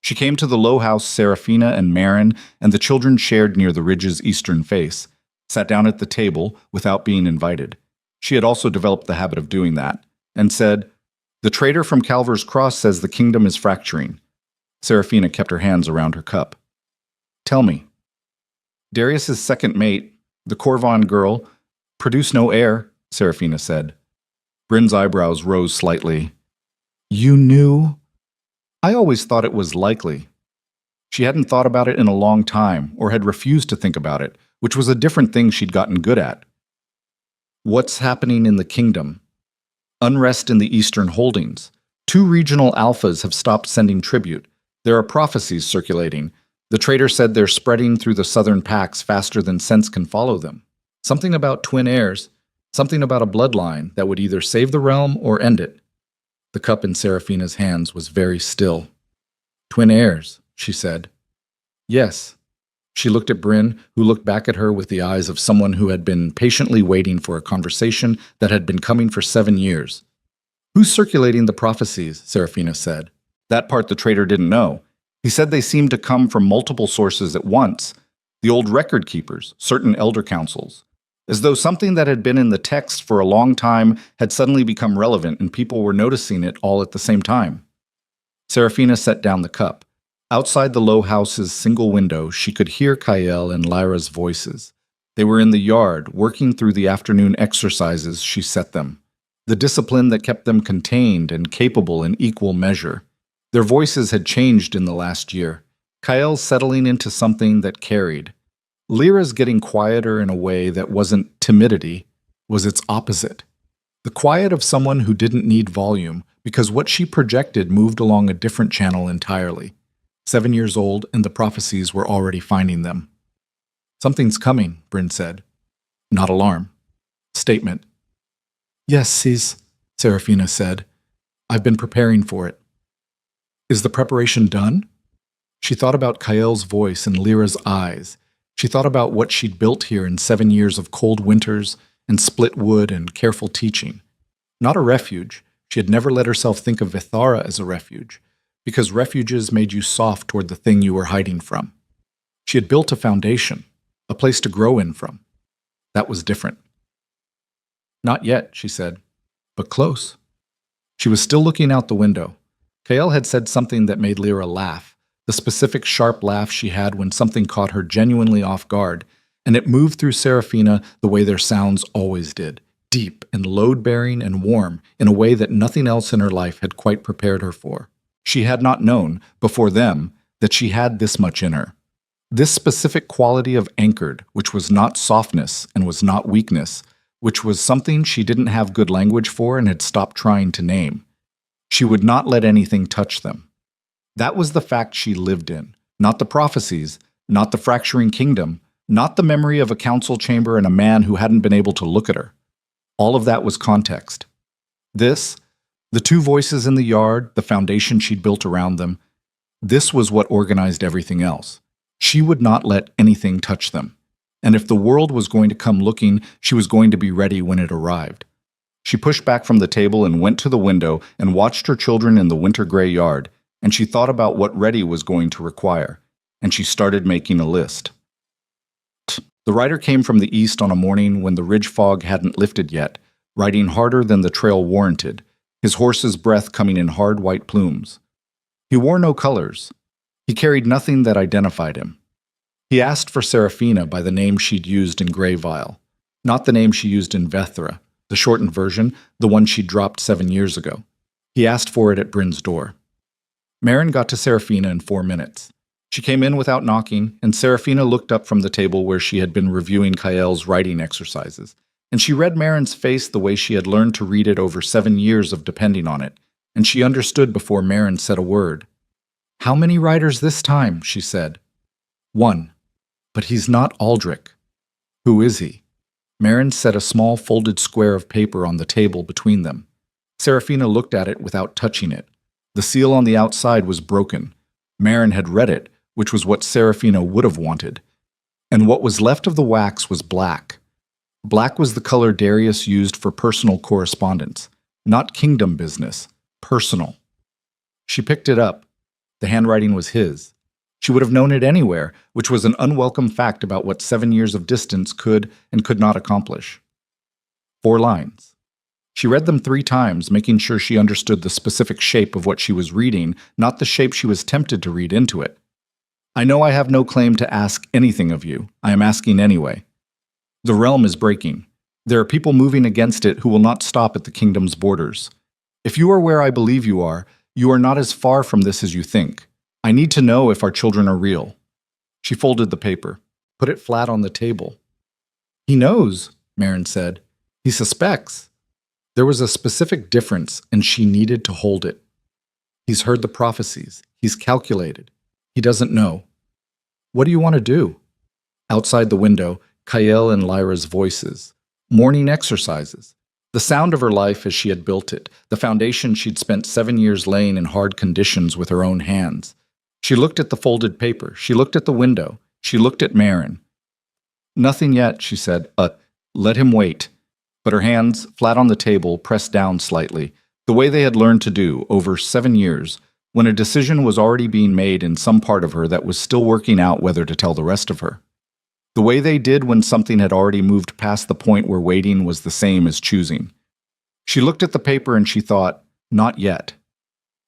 She came to the low house Seraphina and Marin and the children shared near the ridge's eastern face, sat down at the table without being invited. She had also developed the habit of doing that, and said, "The trader from Calver's Cross says the kingdom is fracturing." Seraphina kept her hands around her cup. "Tell me." Darius's second mate, the Corvon girl, produced no heir, Seraphina said. Bryn's eyebrows rose slightly. "You knew?" "I always thought it was likely." She hadn't thought about it in a long time, or had refused to think about it, which was a different thing she'd gotten good at. "What's happening in the kingdom?" "Unrest in the eastern holdings. 2 regional alphas have stopped sending tribute. There are prophecies circulating. The trader said they're spreading through the southern packs faster than sense can follow them. Something about twin heirs, something about a bloodline that would either save the realm or end it." The cup in Seraphina's hands was very still. "Twin heirs," she said. "Yes." She looked at Bryn, who looked back at her with the eyes of someone who had been patiently waiting for a conversation that had been coming for 7 years. "Who's circulating the prophecies?" Seraphina said. That part the trader didn't know. He said they seemed to come from multiple sources at once. The old record keepers, certain elder councils. As though something that had been in the text for a long time had suddenly become relevant and people were noticing it all at the same time. Seraphina set down the cup. Outside the low house's single window, she could hear Kael and Lyra's voices. They were in the yard, working through the afternoon exercises she set them. The discipline that kept them contained and capable in equal measure. Their voices had changed in the last year. Kael's settling into something that carried. Lyra's getting quieter in a way that wasn't timidity, was its opposite. The quiet of someone who didn't need volume, because what she projected moved along a different channel entirely. 7 years old, and the prophecies were already finding them. "Something's coming," Bryn said. Not alarm. Statement. "Yes, Seraphina said. "I've been preparing for it." "Is the preparation done?" She thought about Kael's voice and Lyra's eyes. She thought about what she'd built here in 7 years of cold winters and split wood and careful teaching. Not a refuge. She had never let herself think of Vithara as a refuge, because refuges made you soft toward the thing you were hiding from. She had built a foundation, a place to grow in from. That was different. "Not yet," she said, "but close." She was still looking out the window. Kael had said something that made Lyra laugh, the specific sharp laugh she had when something caught her genuinely off guard, and it moved through Seraphina the way their sounds always did, deep and load-bearing and warm in a way that nothing else in her life had quite prepared her for. She had not known, before them, that she had this much in her. This specific quality of anchored, which was not softness and was not weakness, which was something she didn't have good language for and had stopped trying to name. She would not let anything touch them. That was the fact she lived in, not the prophecies, not the fracturing kingdom, not the memory of a council chamber and a man who hadn't been able to look at her. All of that was context. This, the 2 voices in the yard, the foundation she'd built around them, this was what organized everything else. She would not let anything touch them. And if the world was going to come looking, she was going to be ready when it arrived. She pushed back from the table and went to the window and watched her children in the winter gray yard, and she thought about what Reddy was going to require, and she started making a list. The rider came from the east on a morning when the ridge fog hadn't lifted yet, riding harder than the trail warranted, his horse's breath coming in hard white plumes. He wore no colors. He carried nothing that identified him. He asked for Seraphina by the name she'd used in Greyvile, not the name she used in Vethra, the shortened version, the one she'd dropped 7 years ago. He asked for it at Bryn's door. Marin got to Seraphina in 4 minutes. She came in without knocking, and Seraphina looked up from the table where she had been reviewing Kael's writing exercises, and she read Marin's face the way she had learned to read it over 7 years of depending on it, and she understood before Marin said a word. "How many riders this time?" she said. "One. But he's not Aldrich." "Who is he?" Marin set a small folded square of paper on the table between them. Seraphina looked at it without touching it. The seal on the outside was broken. Marin had read it, which was what Seraphina would have wanted. And what was left of the wax was black. Black was the color Darius used for personal correspondence. Not kingdom business. Personal. She picked it up. The handwriting was his. She would have known it anywhere, which was an unwelcome fact about what 7 years of distance could and could not accomplish. 4 lines. She read them 3 times, making sure she understood the specific shape of what she was reading, not the shape she was tempted to read into it. "I know I have no claim to ask anything of you. I am asking anyway. The realm is breaking. There are people moving against it who will not stop at the kingdom's borders. If you are where I believe you are not as far from this as you think. I need to know if our children are real." She folded the paper, put it flat on the table. "He knows," Marin said. "He suspects." There was a specific difference, and she needed to hold it. "He's heard the prophecies. He's calculated. He doesn't know." "What do you want to do?" Outside the window, Kael and Lyra's voices. Morning exercises. The sound of her life as she had built it, the foundation she'd spent 7 years laying in hard conditions with her own hands. She looked at the folded paper. She looked at the window. She looked at Marin. "Nothing yet," she said. Let him wait." But her hands, flat on the table, pressed down slightly, the way they had learned to do over 7 years, when a decision was already being made in some part of her that was still working out whether to tell the rest of her. The way they did when something had already moved past the point where waiting was the same as choosing. She looked at the paper and she thought, not yet.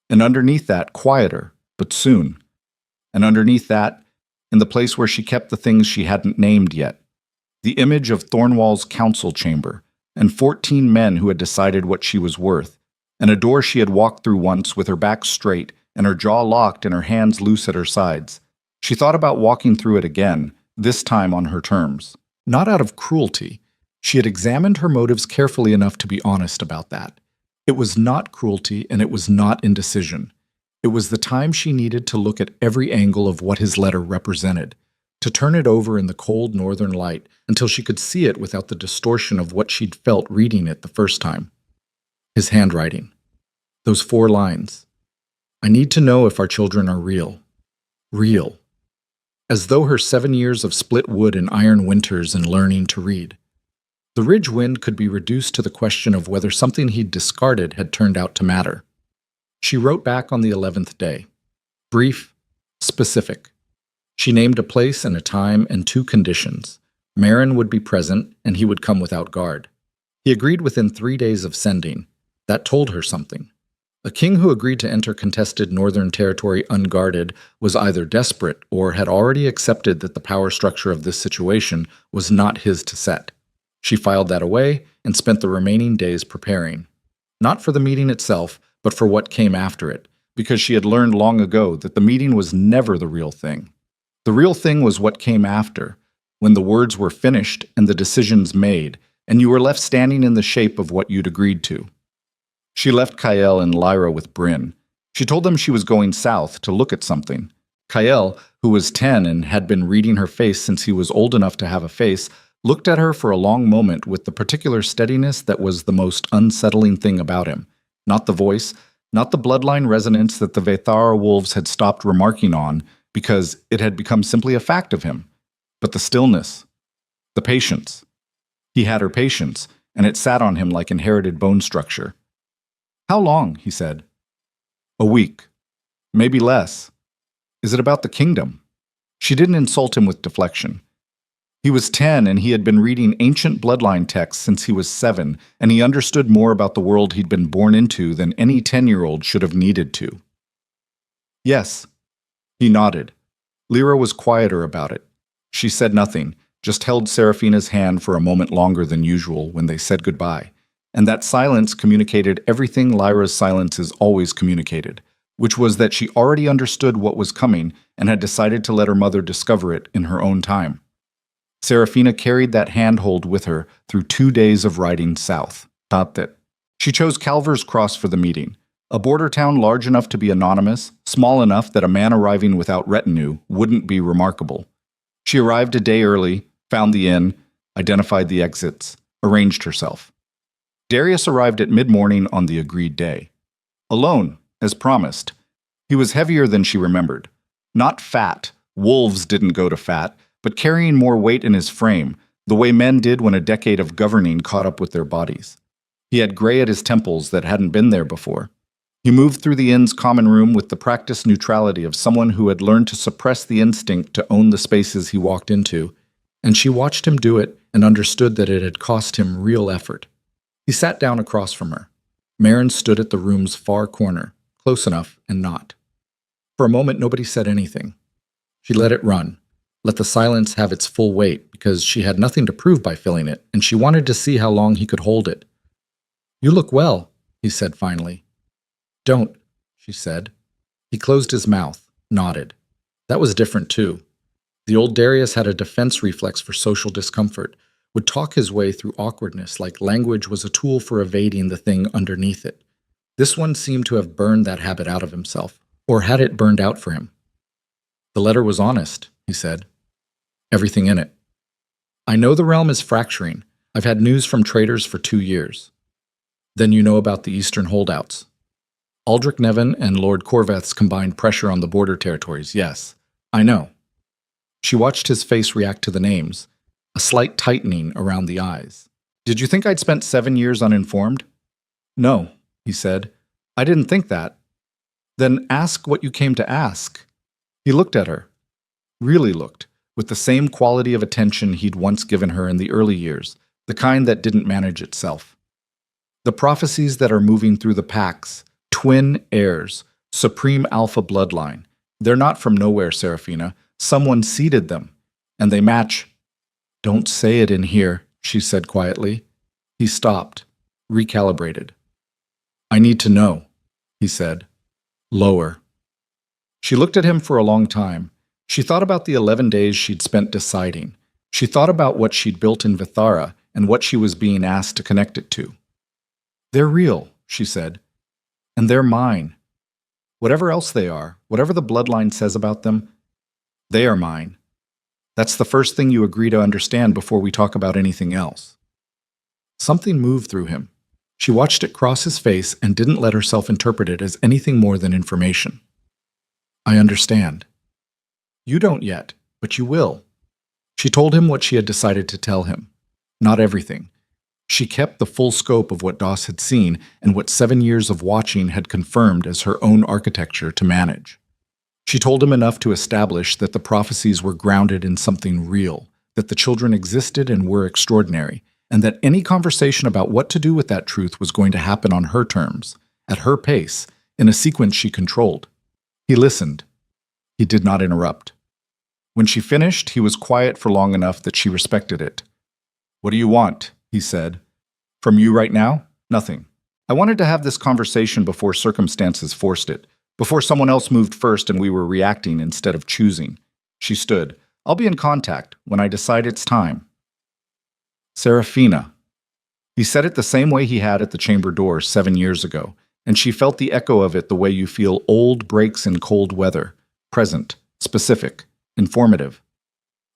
And underneath that, quieter, but soon. And underneath that, in the place where she kept the things she hadn't named yet, the image of Thornwall's council chamber, and 14 men who had decided what she was worth, and a door she had walked through once with her back straight and her jaw locked and her hands loose at her sides. She thought about walking through it again, this time on her terms. Not out of cruelty. She had examined her motives carefully enough to be honest about that. It was not cruelty and it was not indecision. It was the time she needed to look at every angle of what his letter represented, to turn it over in the cold northern light until she could see it without the distortion of what she'd felt reading it the first time. His handwriting. Those 4 lines. "I need to know if our children are real." Real. As though her 7 years of split wood and iron winters in learning to read. The ridge wind could be reduced to the question of whether something he'd discarded had turned out to matter. She wrote back on the 11th day. Brief, specific. She named a place and a time and 2 conditions. Marin would be present, and he would come without guard. He agreed within 3 days of sending. That told her something. A king who agreed to enter contested northern territory unguarded was either desperate or had already accepted that the power structure of this situation was not his to set. She filed that away and spent the remaining days preparing. Not for the meeting itself, but for what came after it, because she had learned long ago that the meeting was never the real thing. The real thing was what came after, when the words were finished and the decisions made, and you were left standing in the shape of what you'd agreed to. She left Kael and Lyra with Bryn. She told them she was going south to look at something. Kael, who was 10 and had been reading her face since he was old enough to have a face, looked at her for a long moment with the particular steadiness that was the most unsettling thing about him. Not the voice, not the bloodline resonance that the Vethara wolves had stopped remarking on because it had become simply a fact of him, but the stillness, the patience. He had her patience, and it sat on him like inherited bone structure. "How long?" he said. "A week." Maybe less. Is it about the kingdom? She didn't insult him with deflection. He was 10 and he had been reading ancient bloodline texts since he was 7, and he understood more about the world he'd been born into than any 10-year-old should have needed to. Yes. He nodded. Lyra was quieter about it. She said nothing, just held Serafina's hand for a moment longer than usual when they said goodbye, and that silence communicated everything Lyra's silences always communicated, which was that she already understood what was coming and had decided to let her mother discover it in her own time. Serafina carried that handhold with her through 2 days of riding south. Not that. She chose Calver's Cross for the meeting, a border town large enough to be anonymous, small enough that a man arriving without retinue wouldn't be remarkable. She arrived a day early, found the inn, identified the exits, arranged herself. Darius arrived at mid-morning on the agreed day. Alone, as promised. He was heavier than she remembered. Not fat. Wolves didn't go to fat, but carrying more weight in his frame, the way men did when a decade of governing caught up with their bodies. He had gray at his temples that hadn't been there before. He moved through the inn's common room with the practiced neutrality of someone who had learned to suppress the instinct to own the spaces he walked into, and she watched him do it and understood that it had cost him real effort. He sat down across from her. Marin stood at the room's far corner, close enough and not. For a moment, nobody said anything. She let it run. Let the silence have its full weight, because she had nothing to prove by filling it, and she wanted to see how long he could hold it. "You look well," he said finally. "Don't," she said. He closed his mouth, nodded. That was different too. The old Darius had a defense reflex for social discomfort, would talk his way through awkwardness like language was a tool for evading the thing underneath it. This one seemed to have burned that habit out of himself, or had it burned out for him. "The letter was honest," he said. "Everything in it. I know the realm is fracturing. I've had news from traders for 2 years. Then you know about the eastern holdouts. Aldrich Nevin and Lord Corveth's combined pressure on the border territories, yes. I know." She watched his face react to the names, a slight tightening around the eyes. "Did you think I'd spent 7 years uninformed?" "No," he said. "I didn't think that." "Then ask what you came to ask." He looked at her. Really looked, with the same quality of attention he'd once given her in the early years, the kind that didn't manage itself. "The prophecies that are moving through the packs, twin heirs, supreme alpha bloodline, they're not from nowhere, Serafina. Someone seeded them, and they match." "Don't say it in here," she said quietly. He stopped, recalibrated. "I need to know," he said. Lower. She looked at him for a long time. She thought about the 11 days she'd spent deciding. She thought about what she'd built in Vithara and what she was being asked to connect it to. "They're real," she said. "And they're mine. Whatever else they are, whatever the bloodline says about them, they are mine. That's the first thing you agree to understand before we talk about anything else." Something moved through him. She watched it cross his face and didn't let herself interpret it as anything more than information. "I understand." "You don't yet, but you will." She told him what she had decided to tell him. Not everything. She kept the full scope of what Doss had seen and what 7 years of watching had confirmed as her own architecture to manage. She told him enough to establish that the prophecies were grounded in something real, that the children existed and were extraordinary, and that any conversation about what to do with that truth was going to happen on her terms, at her pace, in a sequence she controlled. He listened. He did not interrupt. When she finished, he was quiet for long enough that she respected it. "What do you want?" he said. "From you right now? Nothing. I wanted to have this conversation before circumstances forced it, before someone else moved first and we were reacting instead of choosing." She stood. "I'll be in contact when I decide it's time." "Serafina." He said it the same way he had at the chamber door 7 years ago, and she felt the echo of it the way you feel old breaks in cold weather, present, specific, informative.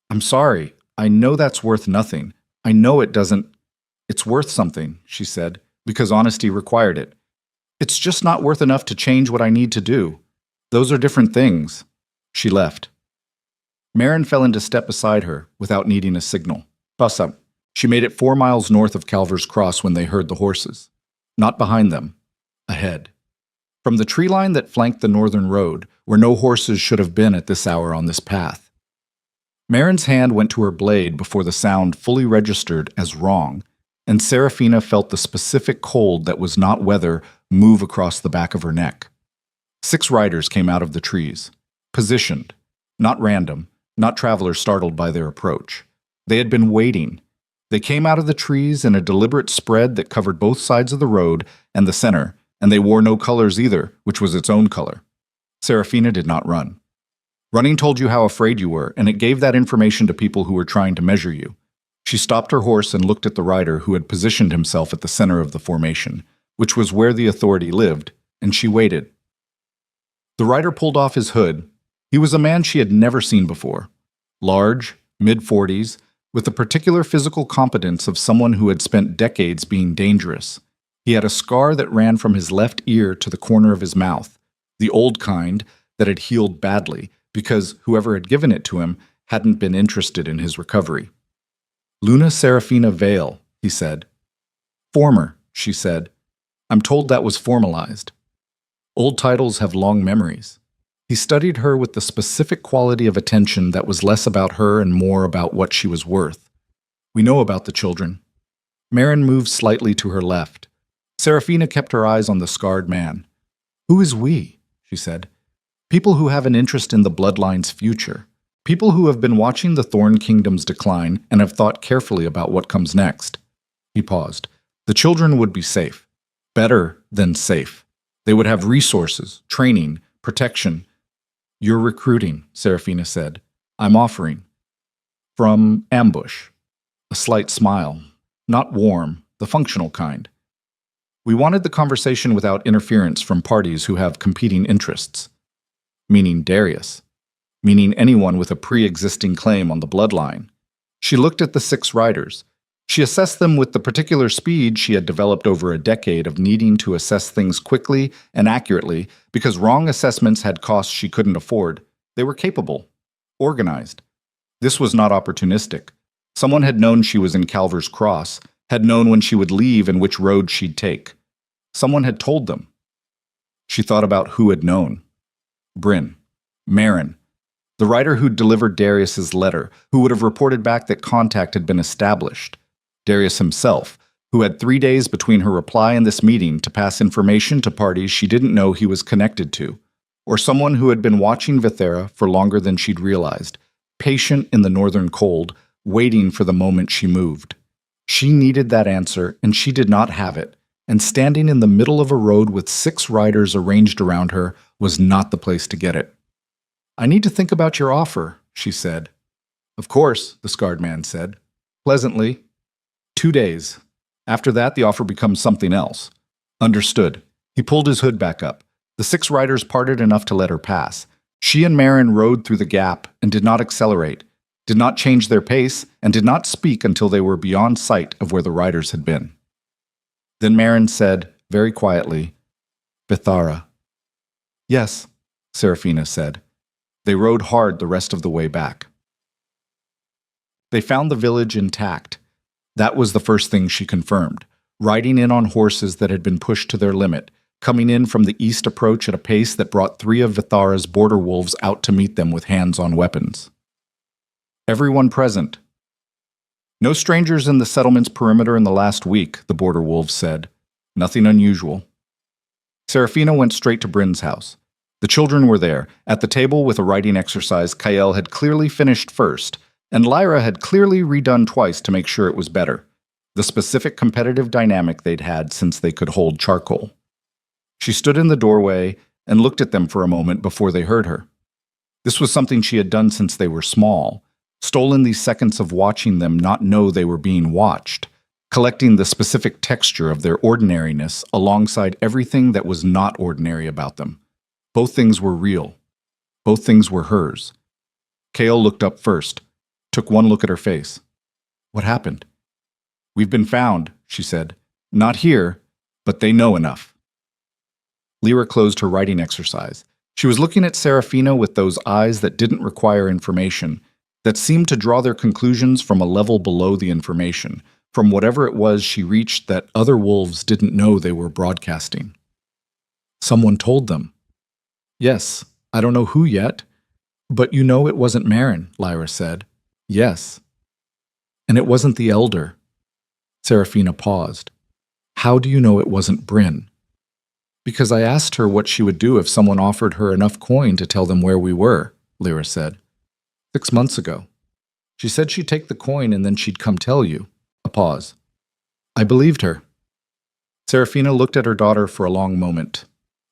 "I'm sorry. I know that's worth nothing. I know it doesn't. It's worth something," she said, because honesty required it. "It's just not worth enough to change what I need to do. Those are different things." She left. Marin fell into step beside her without needing a signal. "Bus up." She made it 4 miles north of Calver's Cross when they heard the horses. Not behind them. Ahead. from the tree line that flanked the northern road, where no horses should have been at this hour on this path. Marin's hand went to her blade before the sound fully registered as wrong, and Serafina felt the specific cold that was not weather move across the back of her neck. 6 riders came out of the trees, positioned, not random, not travelers startled by their approach. They had been waiting. They came out of the trees in a deliberate spread that covered both sides of the road and the center, and they wore no colors either, which was its own color. Serafina did not run. Running told you how afraid you were, and it gave that information to people who were trying to measure you. She stopped her horse and looked at the rider who had positioned himself at the center of the formation, which was where the authority lived, and she waited. The rider pulled off his hood. He was a man she had never seen before. Large, mid-40s, with the particular physical competence of someone who had spent decades being dangerous. He had a scar that ran from his left ear to the corner of his mouth, the old kind that had healed badly because whoever had given it to him hadn't been interested in his recovery. "Luna Serafina Vale," he said. "Former," she said. "I'm told that was formalized. Old titles have long memories." He studied her with the specific quality of attention that was less about her and more about what she was worth. "We know about the children." Marin moved slightly to her left. Serafina kept her eyes on the scarred man. "Who is we?" she said. "People who have an interest in the bloodline's future. People who have been watching the Thorn Kingdom's decline and have thought carefully about what comes next." He paused. "The children would be safe. Better than safe. They would have resources, training, protection." "You're recruiting," Serafina said. "I'm offering." "From ambush." A slight smile. Not warm, the functional kind. "We wanted the conversation without interference from parties who have competing interests." Meaning Darius. Meaning anyone with a pre-existing claim on the bloodline. She looked at the 6 riders. She assessed them with the particular speed she had developed over a decade of needing to assess things quickly and accurately because wrong assessments had costs she couldn't afford. They were capable, organized. This was not opportunistic. Someone had known she was in Calver's Cross, had known when she would leave and which road she'd take. Someone had told them. She thought about who had known. Bryn. Marin. The writer who'd delivered Darius's letter, who would have reported back that contact had been established. Darius himself, who had 3 days between her reply and this meeting to pass information to parties she didn't know he was connected to. Or someone who had been watching Vithera for longer than she'd realized, patient in the northern cold, waiting for the moment she moved. She needed that answer, and she did not have it, and standing in the middle of a road with 6 riders arranged around her was not the place to get it. "I need to think about your offer," she said. "Of course," the scarred man said. Pleasantly. 2 days. After that, the offer becomes something else." Understood. He pulled his hood back up. The 6 riders parted enough to let her pass. She and Marin rode through the gap and did not accelerate, did not change their pace, and did not speak until they were beyond sight of where the riders had been. Then Marin said, very quietly, "Vithara." "Yes," Serafina said. They rode hard the rest of the way back. They found the village intact. That was the first thing she confirmed, riding in on horses that had been pushed to their limit, coming in from the east approach at a pace that brought 3 of Vithara's border wolves out to meet them with hands on weapons. Everyone present. "No strangers in the settlement's perimeter in the last week," the border wolves said. "Nothing unusual." Serafina went straight to Bryn's house. The children were there. At the table with a writing exercise Kael had clearly finished first, and Lyra had clearly redone twice to make sure it was better. The specific competitive dynamic they'd had since they could hold charcoal. She stood in the doorway and looked at them for a moment before they heard her. This was something she had done since they were small, stolen these seconds of watching them not know they were being watched, collecting the specific texture of their ordinariness alongside everything that was not ordinary about them. Both things were real. Both things were hers. Kael looked up first, took one look at her face. "What happened?" "We've been found," she said. "Not here, but they know enough." Lyra closed her writing exercise. She was looking at Serafina with those eyes that didn't require information, that seemed to draw their conclusions from a level below the information, from whatever it was she reached that other wolves didn't know they were broadcasting. Someone told them. Yes, I don't know who yet, but you know it wasn't Marin, Lyra said. Yes. And it wasn't the elder. Serafina paused. How do you know it wasn't Bryn? Because I asked her what she would do if someone offered her enough coin to tell them where we were, Lyra said. 6 months ago. She said she'd take the coin and then she'd come tell you. A pause. I believed her. Serafina looked at her daughter for a long moment.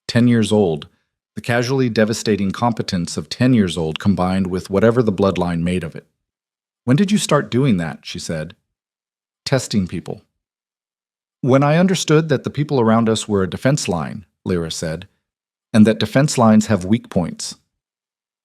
10 years old. The casually devastating competence of 10 years old combined with whatever the bloodline made of it. When did you start doing that? She said. Testing people. When I understood that the people around us were a defense line, Lyra said, and that defense lines have weak points.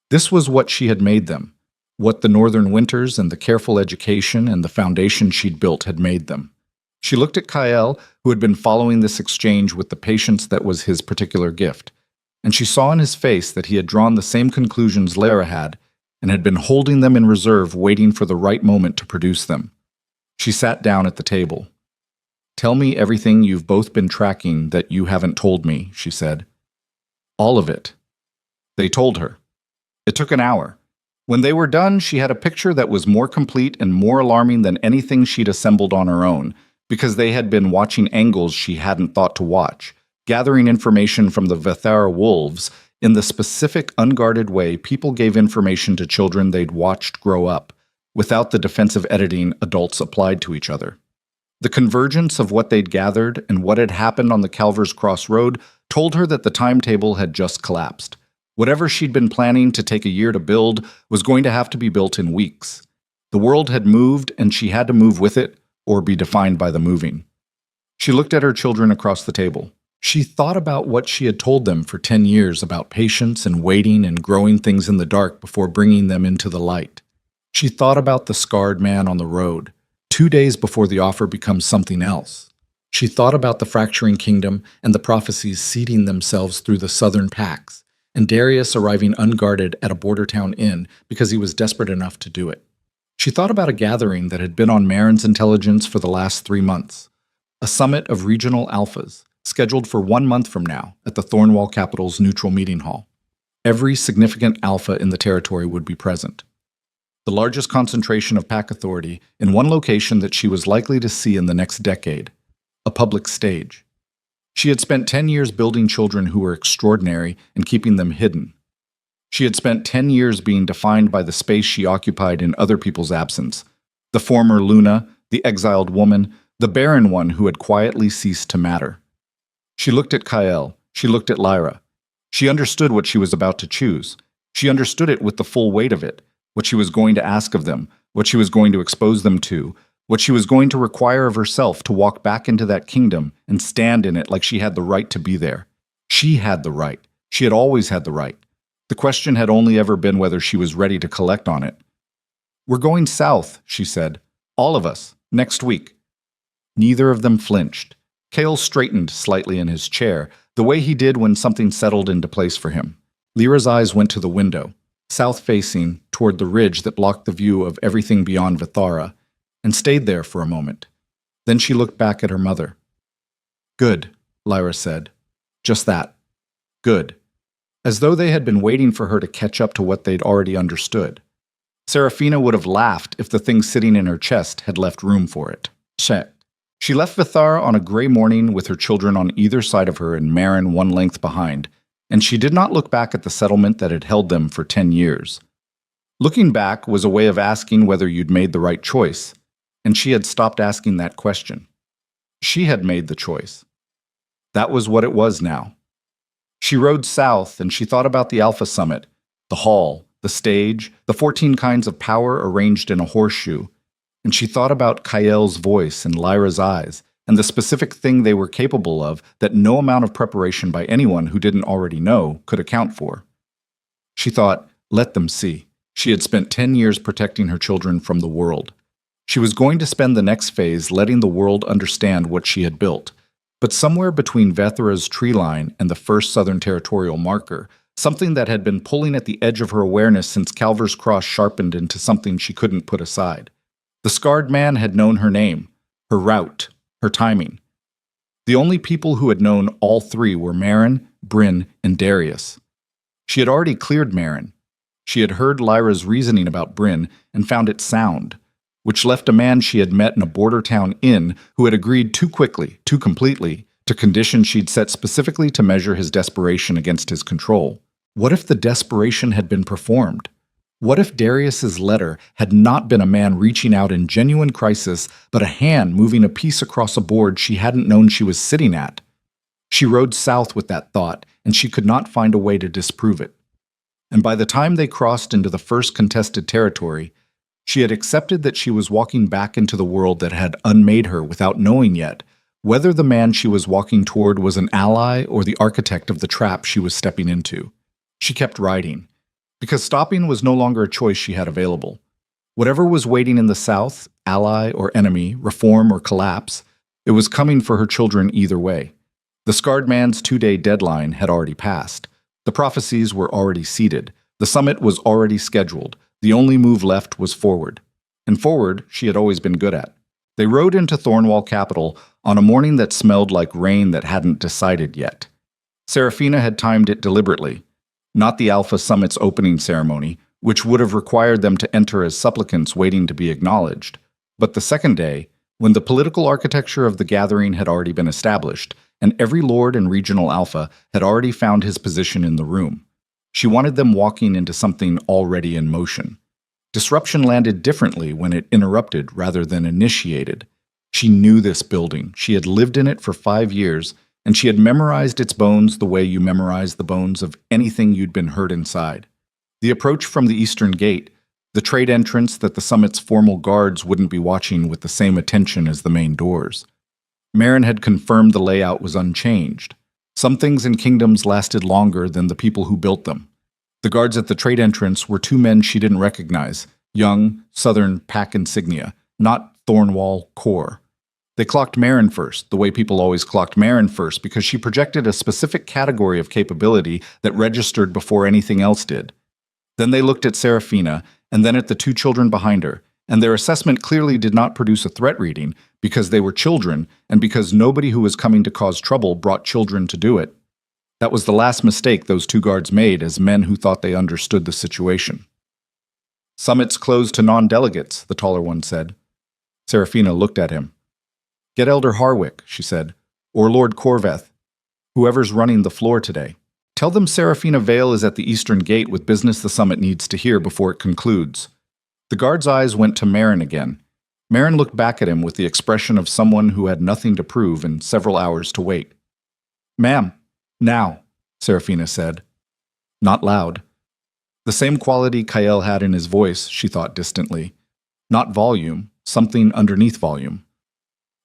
This was what she had made them, what the northern winters and the careful education and the foundation she'd built had made them. She looked at Kyle, who had been following this exchange with the patience that was his particular gift, and she saw in his face that he had drawn the same conclusions Lyra had, and had been holding them in reserve, waiting for the right moment to produce them. She sat down at the table. Tell me everything you've both been tracking that you haven't told me, she said. All of it. They told her. It took an hour. When they were done, she had a picture that was more complete and more alarming than anything she'd assembled on her own, because they had been watching angles she hadn't thought to watch, gathering information from the Vethara wolves in the specific, unguarded way people gave information to children they'd watched grow up, without the defensive editing adults applied to each other. The convergence of what they'd gathered and what had happened on the Calver's Cross Road told her that the timetable had just collapsed. Whatever she'd been planning to take a year to build was going to have to be built in weeks. The world had moved, and she had to move with it, or be defined by the moving. She looked at her children across the table. She thought about what she had told them for 10 years about patience and waiting and growing things in the dark before bringing them into the light. She thought about the scarred man on the road, 2 days before the offer becomes something else. She thought about the fracturing kingdom and the prophecies seeding themselves through the southern packs, and Darius arriving unguarded at a border town inn because he was desperate enough to do it. She thought about a gathering that had been on Marin's intelligence for the last 3 months, a summit of regional alphas, scheduled for 1 month from now at the Thornwall Capital's neutral meeting hall. Every significant alpha in the territory would be present. The largest concentration of pack authority in one location that she was likely to see in the next decade, a public stage. She had spent 10 years building children who were extraordinary and keeping them hidden. She had spent 10 years being defined by the space she occupied in other people's absence, the former Luna, the exiled woman, the barren one who had quietly ceased to matter. She looked at Kyle. She looked at Lyra. She understood what she was about to choose. She understood it with the full weight of it, what she was going to ask of them, what she was going to expose them to, what she was going to require of herself to walk back into that kingdom and stand in it like she had the right to be there. She had the right. She had always had the right. The question had only ever been whether she was ready to collect on it. We're going south, she said. All of us. Next week. Neither of them flinched. Cale straightened slightly in his chair, the way he did when something settled into place for him. Lyra's eyes went to the window, south-facing, toward the ridge that blocked the view of everything beyond Vethara, and stayed there for a moment. Then she looked back at her mother. Good, Lyra said. Just that. Good. As though they had been waiting for her to catch up to what they'd already understood. Serafina would have laughed if the thing sitting in her chest had left room for it. Checked. She left Vethara on a gray morning with her children on either side of her and Marin one length behind, and she did not look back at the settlement that had held them for 10 years. Looking back was a way of asking whether you'd made the right choice, and she had stopped asking that question. She had made the choice. That was what it was now. She rode south, and she thought about the Alpha Summit, the hall, the stage, the 14 kinds of power arranged in a horseshoe, and she thought about Kyle's voice and Lyra's eyes, and the specific thing they were capable of that no amount of preparation by anyone who didn't already know could account for. She thought, let them see. She had spent 10 years protecting her children from the world. She was going to spend the next phase letting the world understand what she had built. But somewhere between Vethara's tree line and the first Southern Territorial marker, something that had been pulling at the edge of her awareness since Calver's Cross sharpened into something she couldn't put aside. The scarred man had known her name, her route, her timing. The only people who had known all three were Marin, Bryn, and Darius. She had already cleared Marin. She had heard Lyra's reasoning about Bryn and found it sound, which left a man she had met in a border town inn who had agreed too quickly, too completely, to conditions she'd set specifically to measure his desperation against his control. What if the desperation had been performed? What if Darius's letter had not been a man reaching out in genuine crisis, but a hand moving a piece across a board she hadn't known she was sitting at? She rode south with that thought, and she could not find a way to disprove it. And by the time they crossed into the first contested territory, she had accepted that she was walking back into the world that had unmade her without knowing yet whether the man she was walking toward was an ally or the architect of the trap she was stepping into. She kept riding, because stopping was no longer a choice she had available. Whatever was waiting in the south, ally or enemy, reform or collapse, it was coming for her children either way. The scarred man's 2-day deadline had already passed. The prophecies were already seeded. The summit was already scheduled. The only move left was forward. And forward she had always been good at. They rode into Thornwall Capital on a morning that smelled like rain that hadn't decided yet. Seraphina had timed it deliberately. Not the Alpha Summit's opening ceremony, which would have required them to enter as supplicants waiting to be acknowledged, but the second day, when the political architecture of the gathering had already been established, and every lord and regional alpha had already found his position in the room. She wanted them walking into something already in motion. Disruption landed differently when it interrupted rather than initiated. She knew this building. She had lived in it for 5 years, and she had memorized its bones the way you memorize the bones of anything you'd been hurt inside. The approach from the eastern gate, the trade entrance that the summit's formal guards wouldn't be watching with the same attention as the main doors. Marin had confirmed the layout was unchanged. Some things in kingdoms lasted longer than the people who built them. The guards at the trade entrance were 2 men she didn't recognize, young, southern pack insignia, not Thornwall core. They clocked Marin first, the way people always clocked Marin first, because she projected a specific category of capability that registered before anything else did. Then they looked at Seraphina, and then at the 2 children behind her, and their assessment clearly did not produce a threat reading, because they were children, and because nobody who was coming to cause trouble brought children to do it. That was the last mistake those 2 guards made as men who thought they understood the situation. "Summit's closed to non-delegates," the taller one said. Seraphina looked at him. "Get Elder Harwick," she said, "or Lord Corveth, whoever's running the floor today. Tell them Seraphina Vale is at the eastern gate with business the summit needs to hear before it concludes." The guard's eyes went to Marin again. Marin looked back at him with the expression of someone who had nothing to prove and several hours to wait. "Ma'am, now," Seraphina said. Not loud. The same quality Kael had in his voice, she thought distantly. Not volume, something underneath volume.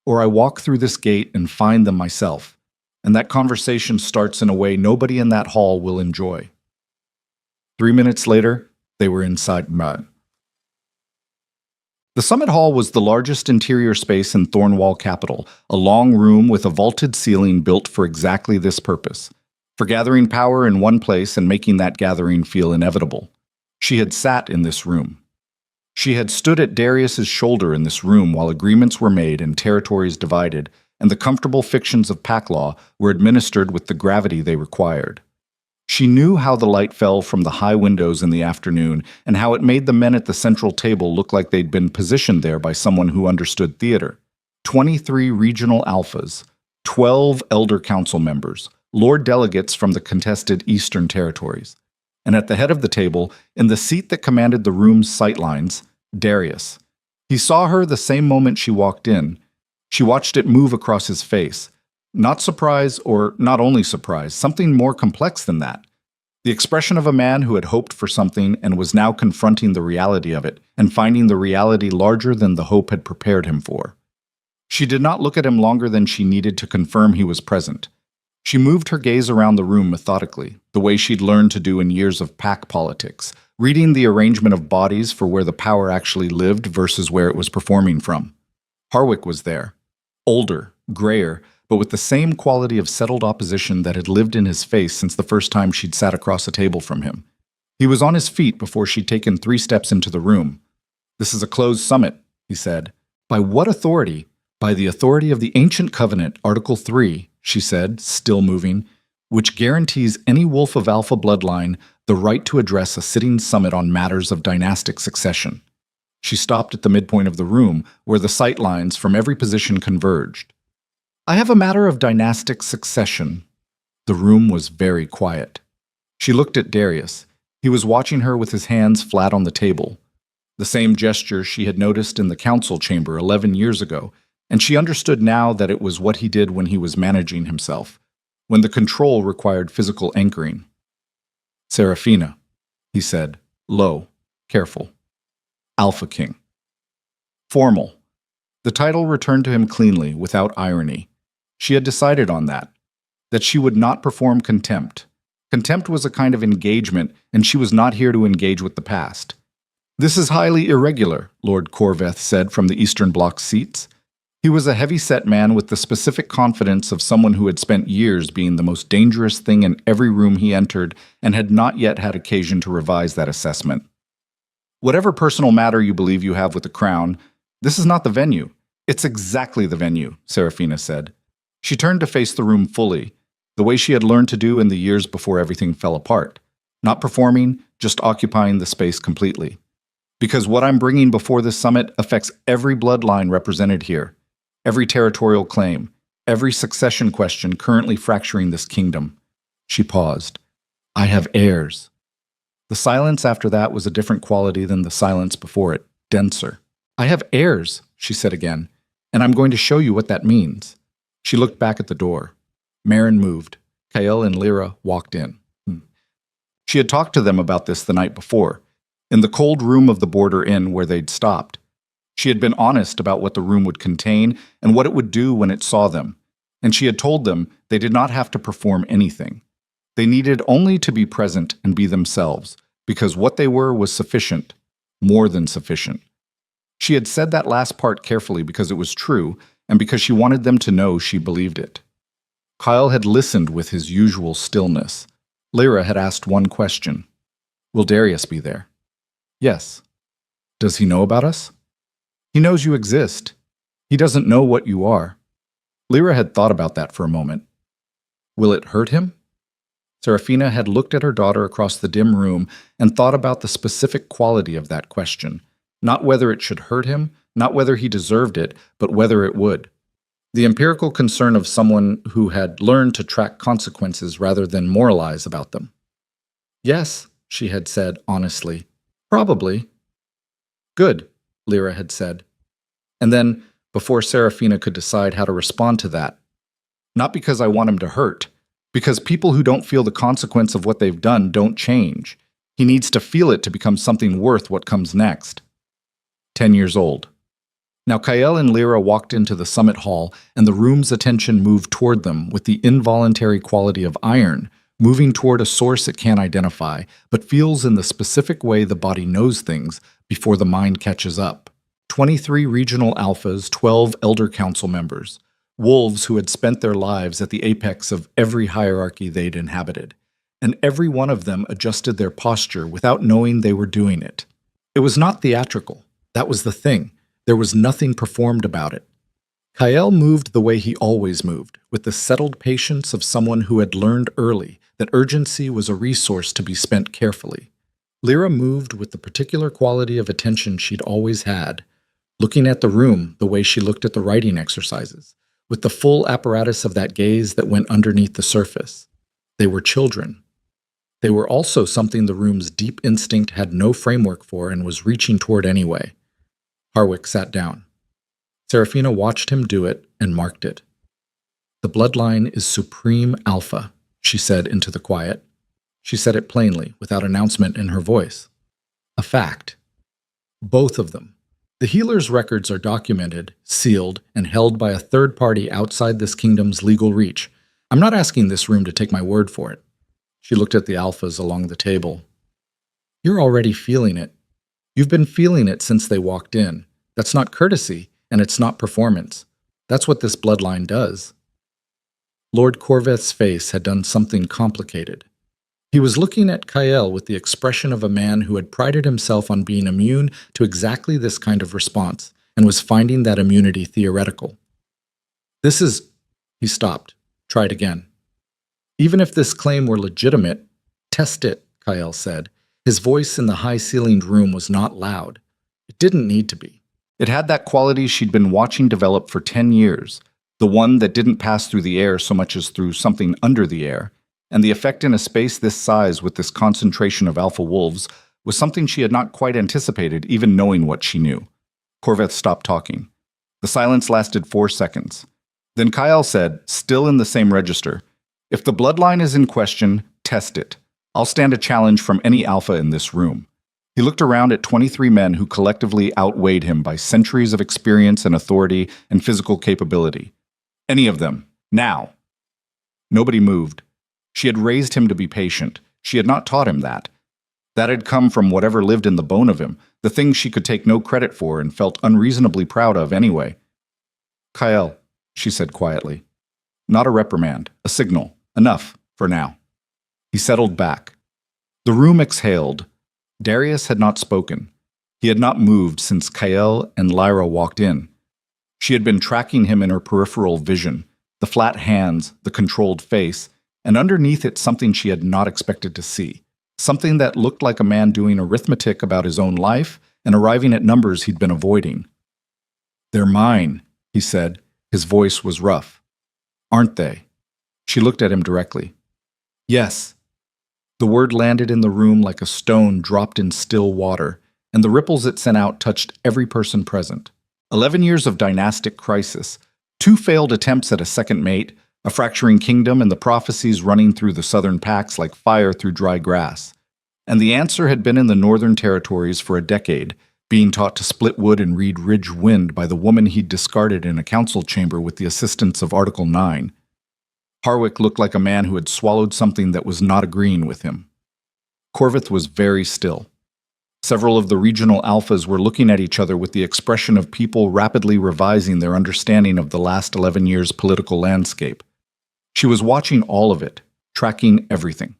"Or I walk through this gate and find them myself, and that conversation starts in a way nobody in that hall will enjoy." 3 minutes later, they were inside mud. The Summit Hall was the largest interior space in Thornwall Capital, a long room with a vaulted ceiling built for exactly this purpose, for gathering power in one place and making that gathering feel inevitable. She had sat in this room. She had stood at Darius's shoulder in this room while agreements were made and territories divided, and the comfortable fictions of pack law were administered with the gravity they required. She knew how the light fell from the high windows in the afternoon and how it made the men at the central table look like they'd been positioned there by someone who understood theater. 23 regional alphas, 12 elder council members, lord delegates from the contested eastern territories. And at the head of the table, in the seat that commanded the room's sightlines, Darius. He saw her the same moment she walked in. She watched it move across his face. Not surprise, or not only surprise, something more complex than that. The expression of a man who had hoped for something and was now confronting the reality of it, and finding the reality larger than the hope had prepared him for. She did not look at him longer than she needed to confirm he was present. She moved her gaze around the room methodically, the way she'd learned to do in years of pack politics, reading the arrangement of bodies for where the power actually lived versus where it was performing from. Harwick was there. Older, grayer, but with the same quality of settled opposition that had lived in his face since the first time she'd sat across a table from him. He was on his feet before she'd taken 3 steps into the room. "This is a closed summit," he said. "By what authority? By the authority of the Ancient Covenant, Article 3, she said, still moving, which guarantees any Wolf of Alpha bloodline the right to address a sitting summit on matters of dynastic succession. She stopped at the midpoint of the room, where the sight lines from every position converged. I have a matter of dynastic succession. The room was very quiet. She looked at Darius. He was watching her with his hands flat on the table. The same gesture she had noticed in the council chamber 11 years ago, and she understood now that it was what he did when he was managing himself, when the control required physical anchoring. Serafina, he said, low, careful. Alpha King. Formal. The title returned to him cleanly, without irony. She had decided on that she would not perform contempt. Contempt was a kind of engagement, and she was not here to engage with the past. This is highly irregular, Lord Corveth said from the Eastern Bloc seats. He was a heavy-set man with the specific confidence of someone who had spent years being the most dangerous thing in every room he entered and had not yet had occasion to revise that assessment. Whatever personal matter you believe you have with the crown, this is not the venue. It's exactly the venue, Serafina said. She turned to face the room fully, the way she had learned to do in the years before everything fell apart. Not performing, just occupying the space completely. Because what I'm bringing before this summit affects every bloodline represented here, every territorial claim, every succession question currently fracturing this kingdom. She paused. I have heirs. The silence after that was a different quality than the silence before it, denser. I have heirs, she said again, and I'm going to show you what that means. She looked back at the door. Marin moved. Kael and Lyra walked in. She had talked to them about this the night before, in the cold room of the border inn where they'd stopped. She had been honest about what the room would contain and what it would do when it saw them, and she had told them they did not have to perform anything. They needed only to be present and be themselves, because what they were was sufficient, more than sufficient. She had said that last part carefully because it was true, and because she wanted them to know she believed it. Kyle had listened with his usual stillness. Lyra had asked one question. Will Darius be there? Yes. Does he know about us? He knows you exist. He doesn't know what you are. Lyra had thought about that for a moment. Will it hurt him? Serafina had looked at her daughter across the dim room and thought about the specific quality of that question. Not whether it should hurt him, not whether he deserved it, but whether it would. The empirical concern of someone who had learned to track consequences rather than moralize about them. Yes, she had said honestly. Probably. Good, Lyra had said. And then, before Serafina could decide how to respond to that, not because I want him to hurt, because people who don't feel the consequence of what they've done don't change. He needs to feel it to become something worth what comes next. 10 years old. Now Kael and Lyra walked into the summit hall, and the room's attention moved toward them with the involuntary quality of iron, moving toward a source it can't identify, but feels in the specific way the body knows things before the mind catches up. 23 regional alphas, 12 elder council members, wolves who had spent their lives at the apex of every hierarchy they'd inhabited, and every one of them adjusted their posture without knowing they were doing it. It was not theatrical. That was the thing. There was nothing performed about it. Kael moved the way he always moved, with the settled patience of someone who had learned early that urgency was a resource to be spent carefully. Lyra moved with the particular quality of attention she'd always had, looking at the room the way she looked at the writing exercises, with the full apparatus of that gaze that went underneath the surface. They were children. They were also something the room's deep instinct had no framework for and was reaching toward anyway. Harwick sat down. Serafina watched him do it and marked it. The bloodline is supreme alpha, she said into the quiet. She said it plainly, without announcement in her voice. A fact. Both of them. The healer's records are documented, sealed, and held by a third party outside this kingdom's legal reach. I'm not asking this room to take my word for it. She looked at the alphas along the table. You're already feeling it. You've been feeling it since they walked in. That's not courtesy, and it's not performance. That's what this bloodline does. Lord Corveth's face had done something complicated. He was looking at Kael with the expression of a man who had prided himself on being immune to exactly this kind of response, and was finding that immunity theoretical. This is... He stopped. Tried again. Even if this claim were legitimate, test it, Kyle said. His voice in the high-ceilinged room was not loud. It didn't need to be. It had that quality she'd been watching develop for 10 years, the one that didn't pass through the air so much as through something under the air, and the effect in a space this size with this concentration of alpha wolves was something she had not quite anticipated, even knowing what she knew. Corveth stopped talking. The silence lasted 4 seconds. Then Kyle said, still in the same register, "If the bloodline is in question, test it. I'll stand a challenge from any alpha in this room." He looked around at 23 men who collectively outweighed him by centuries of experience and authority and physical capability. Any of them. Now. Nobody moved. She had raised him to be patient. She had not taught him that. That had come from whatever lived in the bone of him, the thing she could take no credit for and felt unreasonably proud of anyway. "Kyle," she said quietly. Not a reprimand, a signal. Enough, for now. He settled back. The room exhaled. Darius had not spoken. He had not moved since Kyle and Lyra walked in. She had been tracking him in her peripheral vision, the flat hands, the controlled face, and underneath it something she had not expected to see. Something that looked like a man doing arithmetic about his own life and arriving at numbers he'd been avoiding. "They're mine," he said. His voice was rough. "Aren't they?" She looked at him directly. "Yes." The word landed in the room like a stone dropped in still water, and the ripples it sent out touched every person present. 11 years of dynastic crisis, 2 failed attempts at a second mate, a fracturing kingdom, and the prophecies running through the southern packs like fire through dry grass. And the answer had been in the northern territories for a decade, being taught to split wood and read ridge wind by the woman he'd discarded in a council chamber with the assistance of Article 9. Harwick looked like a man who had swallowed something that was not agreeing with him. Corveth was very still. Several of the regional alphas were looking at each other with the expression of people rapidly revising their understanding of the last 11 years' political landscape. She was watching all of it, tracking everything.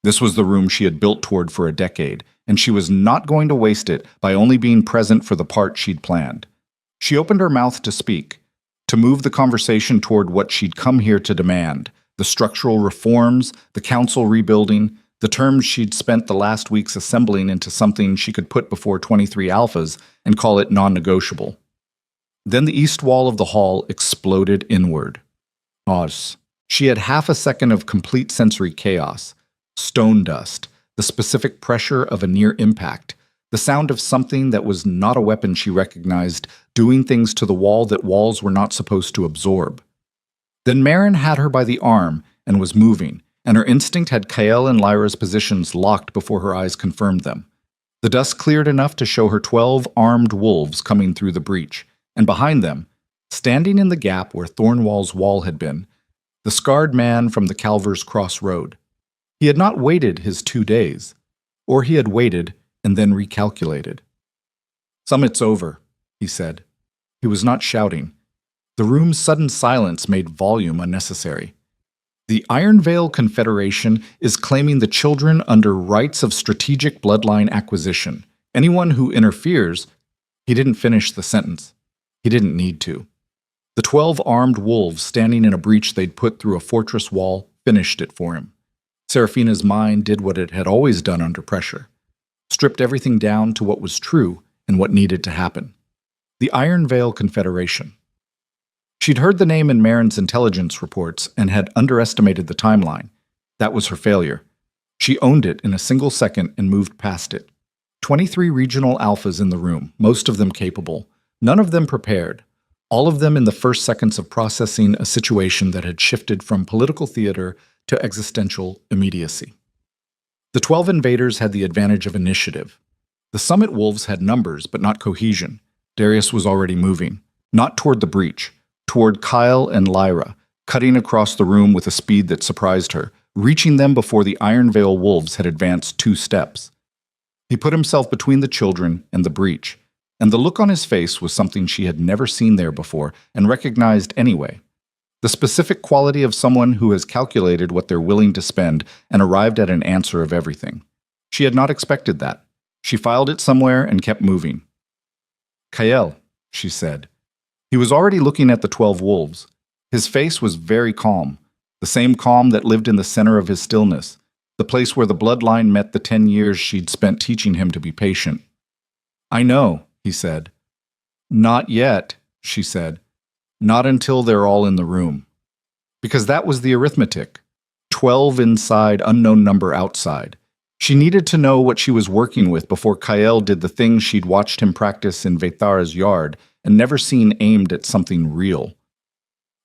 This was the room she had built toward for a decade, and she was not going to waste it by only being present for the part she'd planned. She opened her mouth to speak, to move the conversation toward what she'd come here to demand, the structural reforms, the council rebuilding, the terms she'd spent the last weeks assembling into something she could put before 23 alphas and call it non-negotiable. Then the east wall of the hall exploded inward. Pause. She had half a second of complete sensory chaos. Stone dust, the specific pressure of a near impact, the sound of something that was not a weapon she recognized, doing things to the wall that walls were not supposed to absorb. Then Marin had her by the arm and was moving, and her instinct had Kael and Lyra's positions locked before her eyes confirmed them. The dust cleared enough to show her 12 armed wolves coming through the breach, and behind them, standing in the gap where Thornwall's wall had been, the scarred man from the Calver's Cross Road. He had not waited his 2 days, or he had waited and then recalculated. "Summit's over," he said. He was not shouting. The room's sudden silence made volume unnecessary. "The Iron Veil Confederation is claiming the children under rights of strategic bloodline acquisition. Anyone who interferes..." He didn't finish the sentence. He didn't need to. The 12 armed wolves standing in a breach they'd put through a fortress wall finished it for him. Seraphina's mind did what it had always done under pressure. Stripped everything down to what was true and what needed to happen. The Iron Veil Confederation. She'd heard the name in Marin's intelligence reports and had underestimated the timeline. That was her failure. She owned it in a single second and moved past it. 23 regional alphas in the room, most of them capable, none of them prepared, all of them in the first seconds of processing a situation that had shifted from political theater to existential immediacy. The 12 invaders had the advantage of initiative. The Summit Wolves had numbers, but not cohesion. Darius was already moving, not toward the breach, toward Kyle and Lyra, cutting across the room with a speed that surprised her, reaching them before the Iron Veil Wolves had advanced 2 steps. He put himself between the children and the breach, and the look on his face was something she had never seen there before and recognized anyway. The specific quality of someone who has calculated what they're willing to spend and arrived at an answer of everything. She had not expected that. She filed it somewhere and kept moving. "Kael," she said. He was already looking at the 12 wolves. His face was very calm, the same calm that lived in the center of his stillness, the place where the bloodline met the 10 years she'd spent teaching him to be patient. "I know," he said. "Not yet," she said. "Not until they're all in the room." Because that was the arithmetic. 12 inside, unknown number outside. She needed to know what she was working with before Kael did the things she'd watched him practice in Vethara's yard and never seen aimed at something real.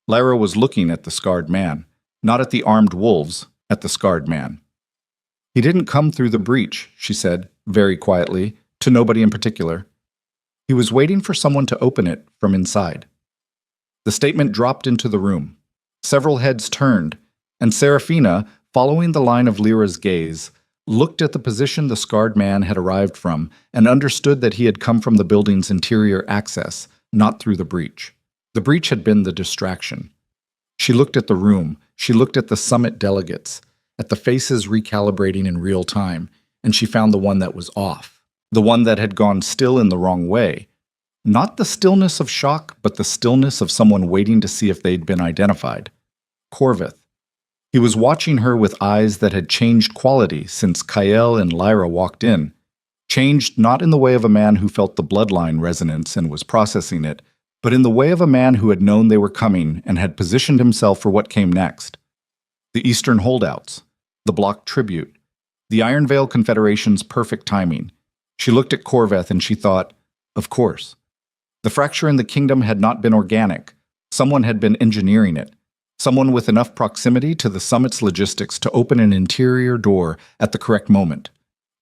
Lyra was looking at the scarred man, not at the armed wolves, at the scarred man. "He didn't come through the breach," she said, very quietly, to nobody in particular. "He was waiting for someone to open it from inside." The statement dropped into the room. Several heads turned, and Serafina, following the line of Lyra's gaze, looked at the position the scarred man had arrived from and understood that he had come from the building's interior access, not through the breach. The breach had been the distraction. She looked at the room, she looked at the summit delegates, at the faces recalibrating in real time, and she found the one that was off, the one that had gone still in the wrong way. Not the stillness of shock, but the stillness of someone waiting to see if they'd been identified. Corvith. He was watching her with eyes that had changed quality since Kael and Lyra walked in. Changed not in the way of a man who felt the bloodline resonance and was processing it, but in the way of a man who had known they were coming and had positioned himself for what came next. The Eastern holdouts, the blocked tribute, the Iron Veil Confederation's perfect timing. She looked at Corveth and she thought, of course. The fracture in the kingdom had not been organic. Someone had been engineering it. Someone with enough proximity to the summit's logistics to open an interior door at the correct moment.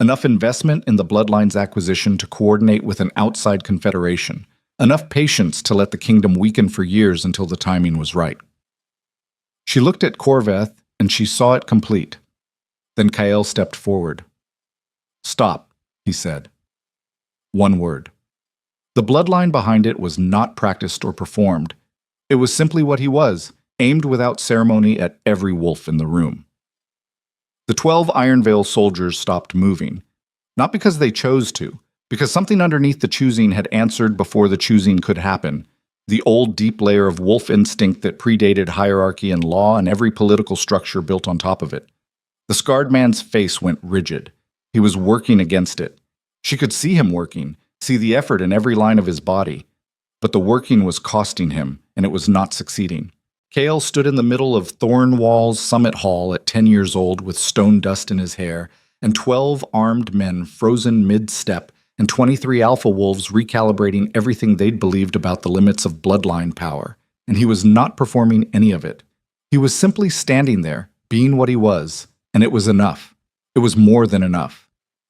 Enough investment in the bloodline's acquisition to coordinate with an outside confederation. Enough patience to let the kingdom weaken for years until the timing was right. She looked at Corveth and she saw it complete. Then Kael stepped forward. "Stop," he said. One word. The bloodline behind it was not practiced or performed. It was simply what he was, aimed without ceremony at every wolf in the room. The 12 Iron Veil soldiers stopped moving, not because they chose to, because something underneath the choosing had answered before the choosing could happen, the old deep layer of wolf instinct that predated hierarchy and law and every political structure built on top of it. The scarred man's face went rigid. He was working against it. She could see him working, see the effort in every line of his body. But the working was costing him, and it was not succeeding. Kael stood in the middle of Thornwall's summit hall at 10 years old with stone dust in his hair, and 12 armed men frozen mid-step, and 23 alpha wolves recalibrating everything they'd believed about the limits of bloodline power. And he was not performing any of it. He was simply standing there, being what he was, and it was enough. It was more than enough.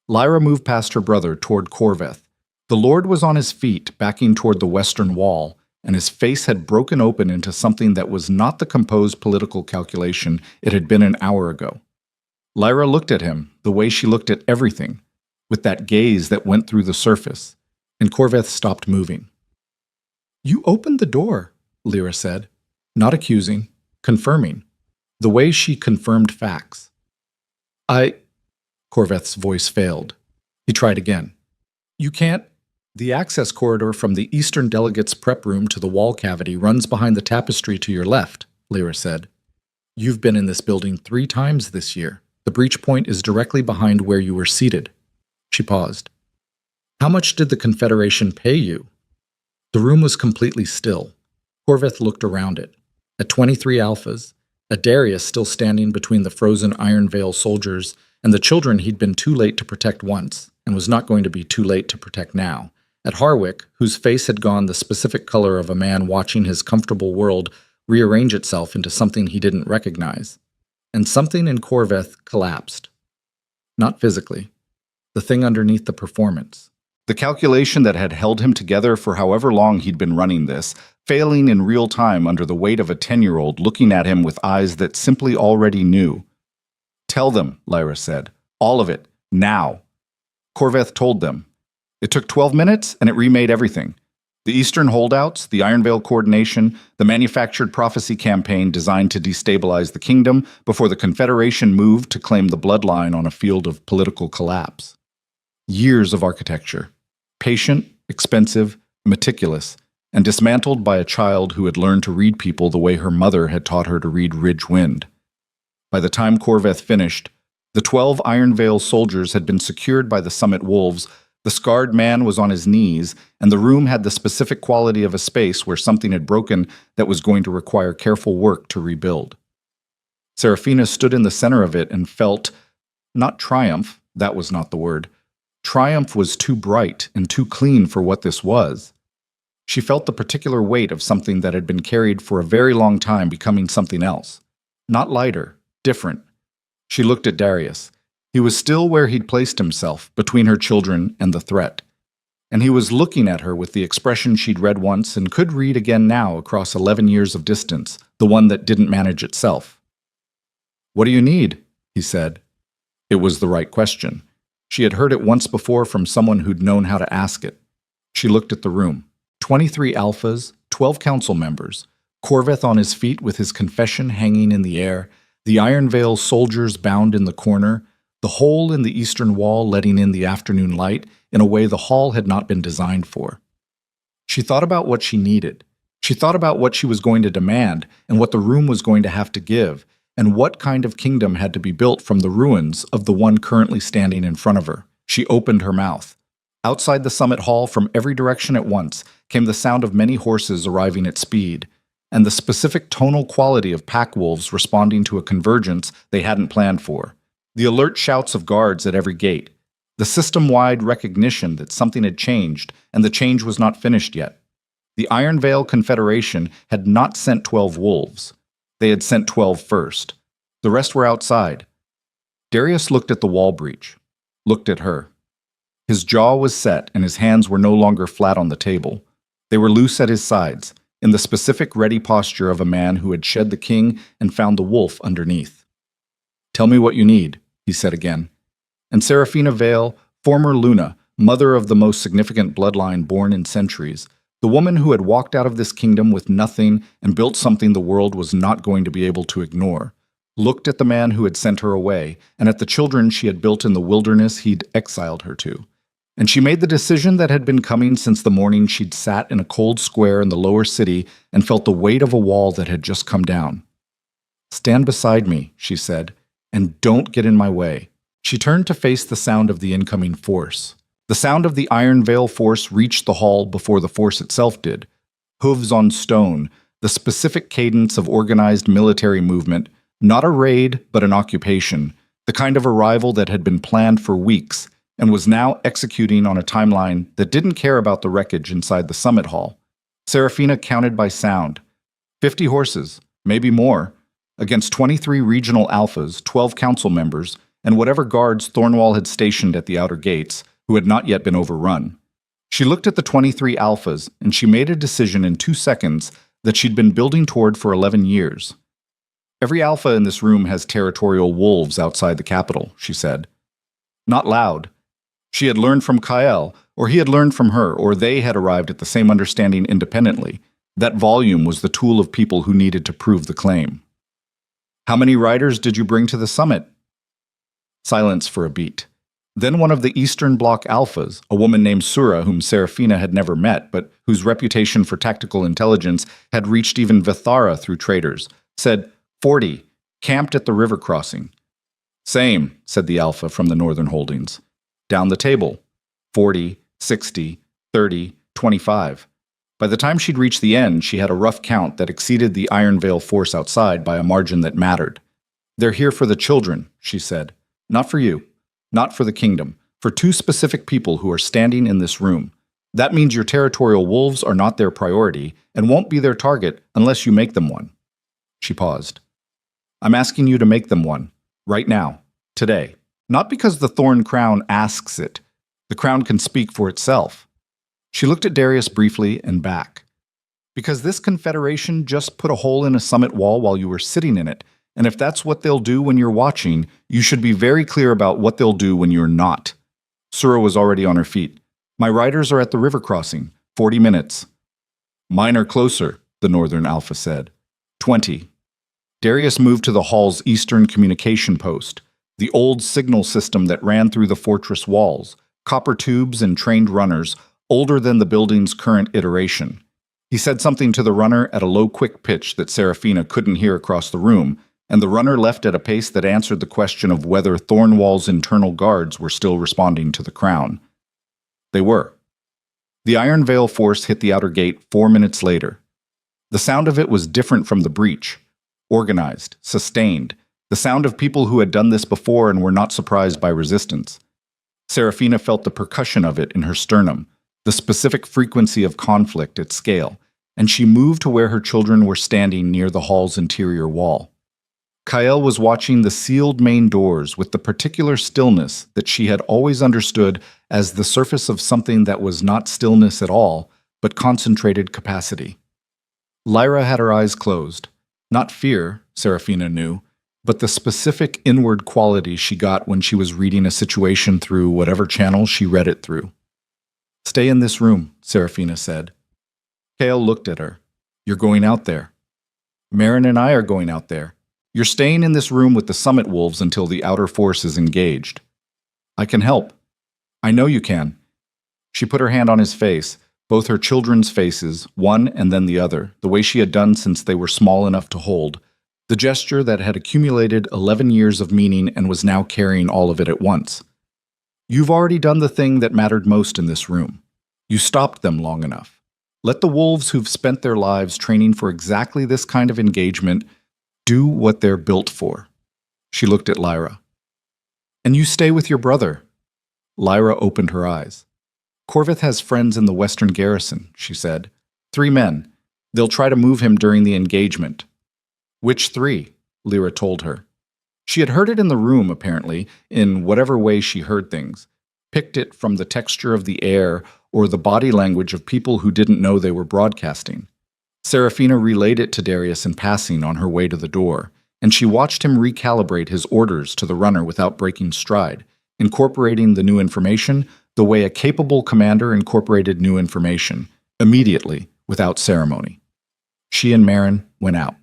Lyra moved past her brother toward Corveth. The Lord was on his feet, backing toward the western wall, and his face had broken open into something that was not the composed political calculation it had been an hour ago. Lyra looked at him the way she looked at everything, with that gaze that went through the surface, and Corveth stopped moving. "You opened the door," Lyra said, not accusing, confirming, the way she confirmed facts. Corveth's voice failed. He tried again. "You can't." "The access corridor from the Eastern Delegates' prep room to the wall cavity runs behind the tapestry to your left," Lyra said. "You've been in this building 3 times this year. The breach point is directly behind where you were seated." She paused. "How much did the Confederation pay you?" The room was completely still. Corveth looked around it. At 23 alphas, at Darius still standing between the frozen Iron Veil soldiers and the children he'd been too late to protect once, and was not going to be too late to protect now. At Harwick, whose face had gone the specific color of a man watching his comfortable world rearrange itself into something he didn't recognize. And something in Corveth collapsed. Not physically. The thing underneath the performance. The calculation that had held him together for however long he'd been running this, failing in real time under the weight of a 10-year-old looking at him with eyes that simply already knew. "Tell them," Lyra said. "All of it. Now." Corveth told them. It took 12 minutes, and it remade everything. The Eastern holdouts, the Iron Veil coordination, the manufactured prophecy campaign designed to destabilize the kingdom before the Confederation moved to claim the bloodline on a field of political collapse. Years of architecture. Patient, expensive, meticulous, and dismantled by a child who had learned to read people the way her mother had taught her to read Ridge Wind. By the time Corveth finished, the 12 Iron Veil soldiers had been secured by the Summit Wolves, the scarred man was on his knees, and the room had the specific quality of a space where something had broken that was going to require careful work to rebuild. Seraphina stood in the center of it and felt, not triumph, that was not the word. Triumph was too bright and too clean for what this was. She felt the particular weight of something that had been carried for a very long time becoming something else. Not lighter, different. She looked at Darius. He was still where he'd placed himself, between her children and the threat. And he was looking at her with the expression she'd read once and could read again now across 11 years of distance, the one that didn't manage itself. "What do you need?" he said. It was the right question. She had heard it once before from someone who'd known how to ask it. She looked at the room. 23 alphas, 12 council members, Corveth on his feet with his confession hanging in the air, the Iron Veil soldiers bound in the corner, the hole in the eastern wall letting in the afternoon light in a way the hall had not been designed for. She thought about what she needed. She thought about what she was going to demand and what the room was going to have to give, and what kind of kingdom had to be built from the ruins of the one currently standing in front of her. She opened her mouth. Outside the summit hall, from every direction at once, came the sound of many horses arriving at speed, and the specific tonal quality of pack wolves responding to a convergence they hadn't planned for. The alert shouts of guards at every gate. The system-wide recognition that something had changed, and the change was not finished yet. The Iron Veil Confederation had not sent 12 wolves. They had sent 12 first. The rest were outside. Darius looked at the wall breach, looked at her. His jaw was set and his hands were no longer flat on the table. They were loose at his sides, in the specific ready posture of a man who had shed the king and found the wolf underneath. "Tell me what you need," he said again. And Seraphina Veil, former Luna, mother of the most significant bloodline born in centuries, the woman who had walked out of this kingdom with nothing and built something the world was not going to be able to ignore, looked at the man who had sent her away and at the children she had built in the wilderness he'd exiled her to. And she made the decision that had been coming since the morning she'd sat in a cold square in the lower city and felt the weight of a wall that had just come down. "Stand beside me," she said, "and don't get in my way." She turned to face the sound of the incoming force. The sound of the Iron Veil force reached the hall before the force itself did. Hooves on stone, the specific cadence of organized military movement, not a raid but an occupation, the kind of arrival that had been planned for weeks, and was now executing on a timeline that didn't care about the wreckage inside the summit hall. Seraphina counted by sound. 50 horses, maybe more, against 23 regional alphas, 12 council members, and whatever guards Thornwall had stationed at the outer gates, who had not yet been overrun. She looked at the 23 alphas, and she made a decision in 2 seconds that she'd been building toward for 11 years. "Every alpha in this room has territorial wolves outside the capital," she said. Not loud. She had learned from Kael, or he had learned from her, or they had arrived at the same understanding independently. That volume was the tool of people who needed to prove the claim. "How many riders did you bring to the summit?" Silence for a beat. Then one of the Eastern Bloc alphas, a woman named Sura whom Seraphina had never met, but whose reputation for tactical intelligence had reached even Vithara through traders, said, 40, camped at the river crossing. "Same," said the alpha from the Northern Holdings. Down the table, 40, 60, 30, 25. By the time she'd reached the end, she had a rough count that exceeded the Iron Veil force outside by a margin that mattered. "They're here for the children," she said. "Not for you. Not for the kingdom. For 2 specific people who are standing in this room. That means your territorial wolves are not their priority and won't be their target unless you make them one." She paused. "I'm asking you to make them one. Right now. Today. Not because the Thorn Crown asks it. The crown can speak for itself." She looked at Darius briefly and back. "Because this confederation just put a hole in a summit wall while you were sitting in it, and if that's what they'll do when you're watching, you should be very clear about what they'll do when you're not." Sura was already on her feet. "My riders are at the river crossing. 40 minutes. "Mine are closer," the Northern Alpha said. 20. Darius moved to the hall's eastern communication post, the old signal system that ran through the fortress walls, copper tubes and trained runners, older than the building's current iteration. He said something to the runner at a low, quick pitch that Serafina couldn't hear across the room, and the runner left at a pace that answered the question of whether Thornwall's internal guards were still responding to the crown. They were. The Iron Veil force hit the outer gate 4 minutes later. The sound of it was different from the breach. Organized, sustained, the sound of people who had done this before and were not surprised by resistance. Serafina felt the percussion of it in her sternum, the specific frequency of conflict at scale, and she moved to where her children were standing near the hall's interior wall. Kael was watching the sealed main doors with the particular stillness that she had always understood as the surface of something that was not stillness at all, but concentrated capacity. Lyra had her eyes closed. Not fear, Serafina knew, but the specific inward quality she got when she was reading a situation through whatever channel she read it through. "Stay in this room," Serafina said. Kael looked at her. "You're going out there." "Marin and I are going out there. You're staying in this room with the Summit Wolves until the outer force is engaged." "I can help." "I know you can." She put her hand on his face, both her children's faces, one and then the other, the way she had done since they were small enough to hold, the gesture that had accumulated 11 years of meaning and was now carrying all of it at once. "You've already done the thing that mattered most in this room. You stopped them long enough. Let the wolves who've spent their lives training for exactly this kind of engagement do what they're built for." She looked at Lyra. "And you stay with your brother." Lyra opened her eyes. "Corvith has friends in the Western Garrison," she said. 3 men. They'll try to move him during the engagement." "Which 3? Lyra told her. She had heard it in the room, apparently, in whatever way she heard things, picked it from the texture of the air or the body language of people who didn't know they were broadcasting. Serafina relayed it to Darius in passing on her way to the door, and she watched him recalibrate his orders to the runner without breaking stride, incorporating the new information the way a capable commander incorporated new information, immediately, without ceremony. She and Marin went out.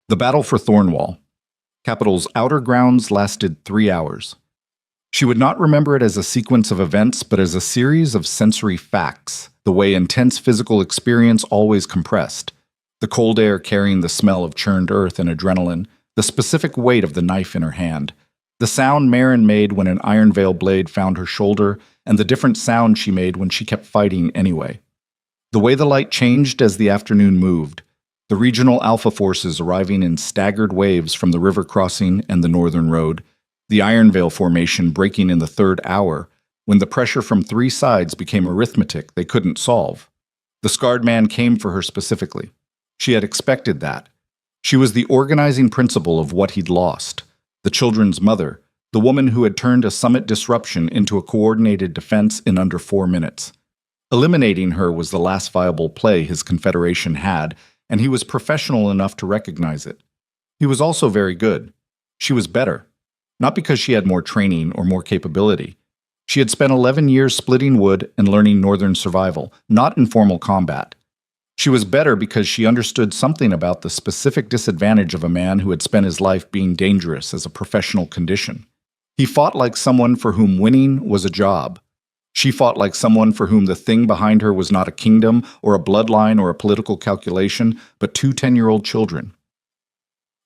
The battle for Thornwall. Capital's outer grounds lasted 3 hours. She would not remember it as a sequence of events, but as a series of sensory facts, the way intense physical experience always compressed. The cold air carrying the smell of churned earth and adrenaline, the specific weight of the knife in her hand, the sound Marin made when an Iron Veil blade found her shoulder, and the different sound she made when she kept fighting anyway. The way the light changed as the afternoon moved, the regional Alpha forces arriving in staggered waves from the river crossing and the northern road, the Iron Veil formation breaking in the 3rd hour, when the pressure from 3 sides became arithmetic they couldn't solve. The scarred man came for her specifically. She had expected that. She was the organizing principle of what he'd lost. The children's mother, the woman who had turned a summit disruption into a coordinated defense in under 4 minutes. Eliminating her was the last viable play his confederation had, and he was professional enough to recognize it. He was also very good. She was better. Not because she had more training or more capability. She had spent 11 years splitting wood and learning northern survival, not informal combat. She was better because she understood something about the specific disadvantage of a man who had spent his life being dangerous as a professional condition. He fought like someone for whom winning was a job. She fought like someone for whom the thing behind her was not a kingdom or a bloodline or a political calculation, but 2 10-year-old children.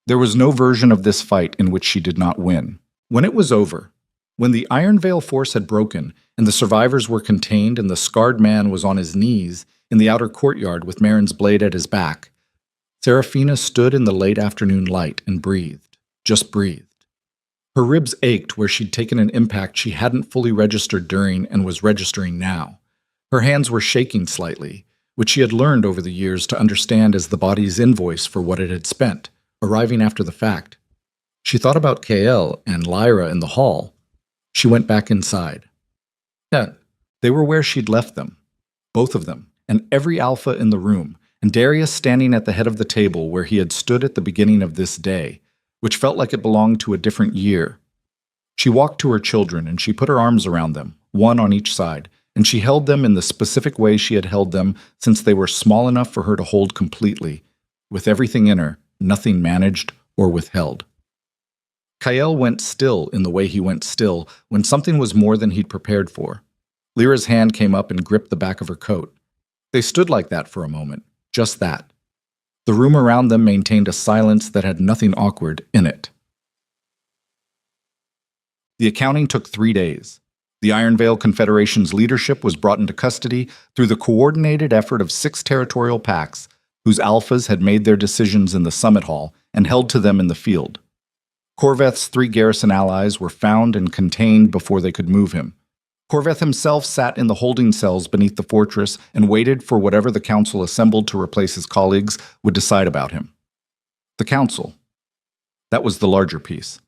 There was no version of this fight in which she did not win. When it was over, when the Iron Veil force had broken and the survivors were contained and the scarred man was on his knees in the outer courtyard with Marin's blade at his back, Serafina stood in the late afternoon light and breathed, just breathed. Her ribs ached where she'd taken an impact she hadn't fully registered during and was registering now. Her hands were shaking slightly, which she had learned over the years to understand as the body's invoice for what it had spent, arriving after the fact. She thought about Kael and Lyra in the hall. She went back inside. Yeah, they were where she'd left them. Both of them, and every alpha in the room, and Darius standing at the head of the table where he had stood at the beginning of this day, which felt like it belonged to a different year. She walked to her children, and she put her arms around them, one on each side, and she held them in the specific way she had held them since they were small enough for her to hold completely, with everything in her, nothing managed or withheld. Kael went still in the way he went still when something was more than he'd prepared for. Lyra's hand came up and gripped the back of her coat. They stood like that for a moment, Just that. The room around them maintained a silence that had nothing awkward in it. The accounting took 3 days. The Iron Veil Confederation's leadership was brought into custody through the coordinated effort of 6 territorial packs whose alphas had made their decisions in the summit hall and held to them in the field. Corveth's 3 garrison allies were found and contained before they could move him. Corveth himself sat in the holding cells beneath the fortress and waited for whatever the council assembled to replace his colleagues would decide about him. The council. That was the larger piece.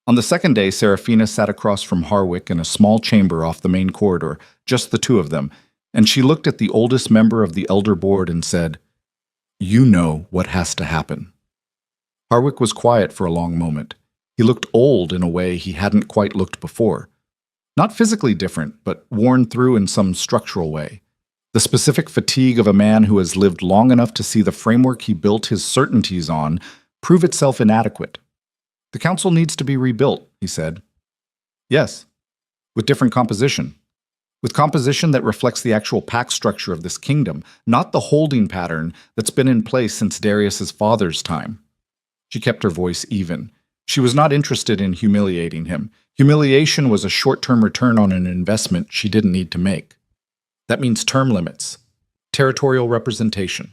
On the second day, Seraphina sat across from Harwick in a small chamber off the main corridor, just the 2 of them, and she looked at the oldest member of the Elder Board and said, "You know what has to happen." Harwick was quiet for a long moment. He looked old in a way he hadn't quite looked before. Not physically different, but worn through in some structural way. The specific fatigue of a man who has lived long enough to see the framework he built his certainties on prove itself inadequate. "The council needs to be rebuilt," he said. "Yes, with different composition. With composition that reflects the actual pack structure of this kingdom, not the holding pattern that's been in place since Darius's father's time." She kept her voice even. She was not interested in humiliating him. Humiliation was a short-term return on an investment she didn't need to make. That means term limits, territorial representation,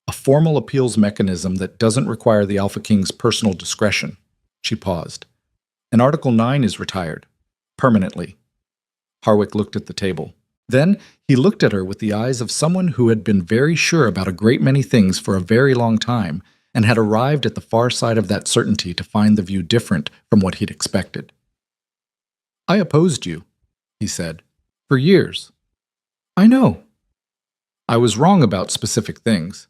a formal appeals mechanism that doesn't require the Alpha King's personal discretion. She paused. "And Article 9 is retired. Permanently." Harwick looked at the table. Then he looked at her with the eyes of someone who had been very sure about a great many things for a very long time and had arrived at the far side of that certainty to find the view different from what he'd expected. "I opposed you," he said, "for years." "I know. I was wrong about specific things."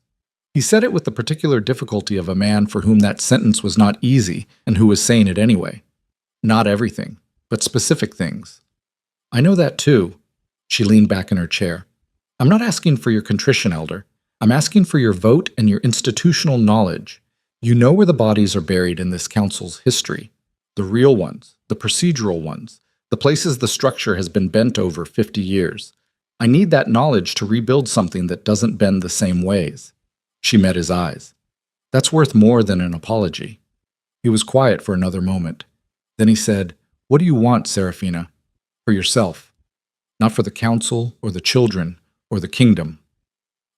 He said it with the particular difficulty of a man for whom that sentence was not easy and who was saying it anyway. Not everything, but specific things. "I know that too." She leaned back in her chair. "I'm not asking for your contrition, Elder. I'm asking for your vote and your institutional knowledge. You know where the bodies are buried in this council's history. The real ones, the procedural ones, the places the structure has been bent over 50 years. I need that knowledge to rebuild something that doesn't bend the same ways." She met his eyes. "That's worth more than an apology." He was quiet for another moment. Then he said, "What do you want, Seraphina? For yourself. Not for the council or the children or the kingdom."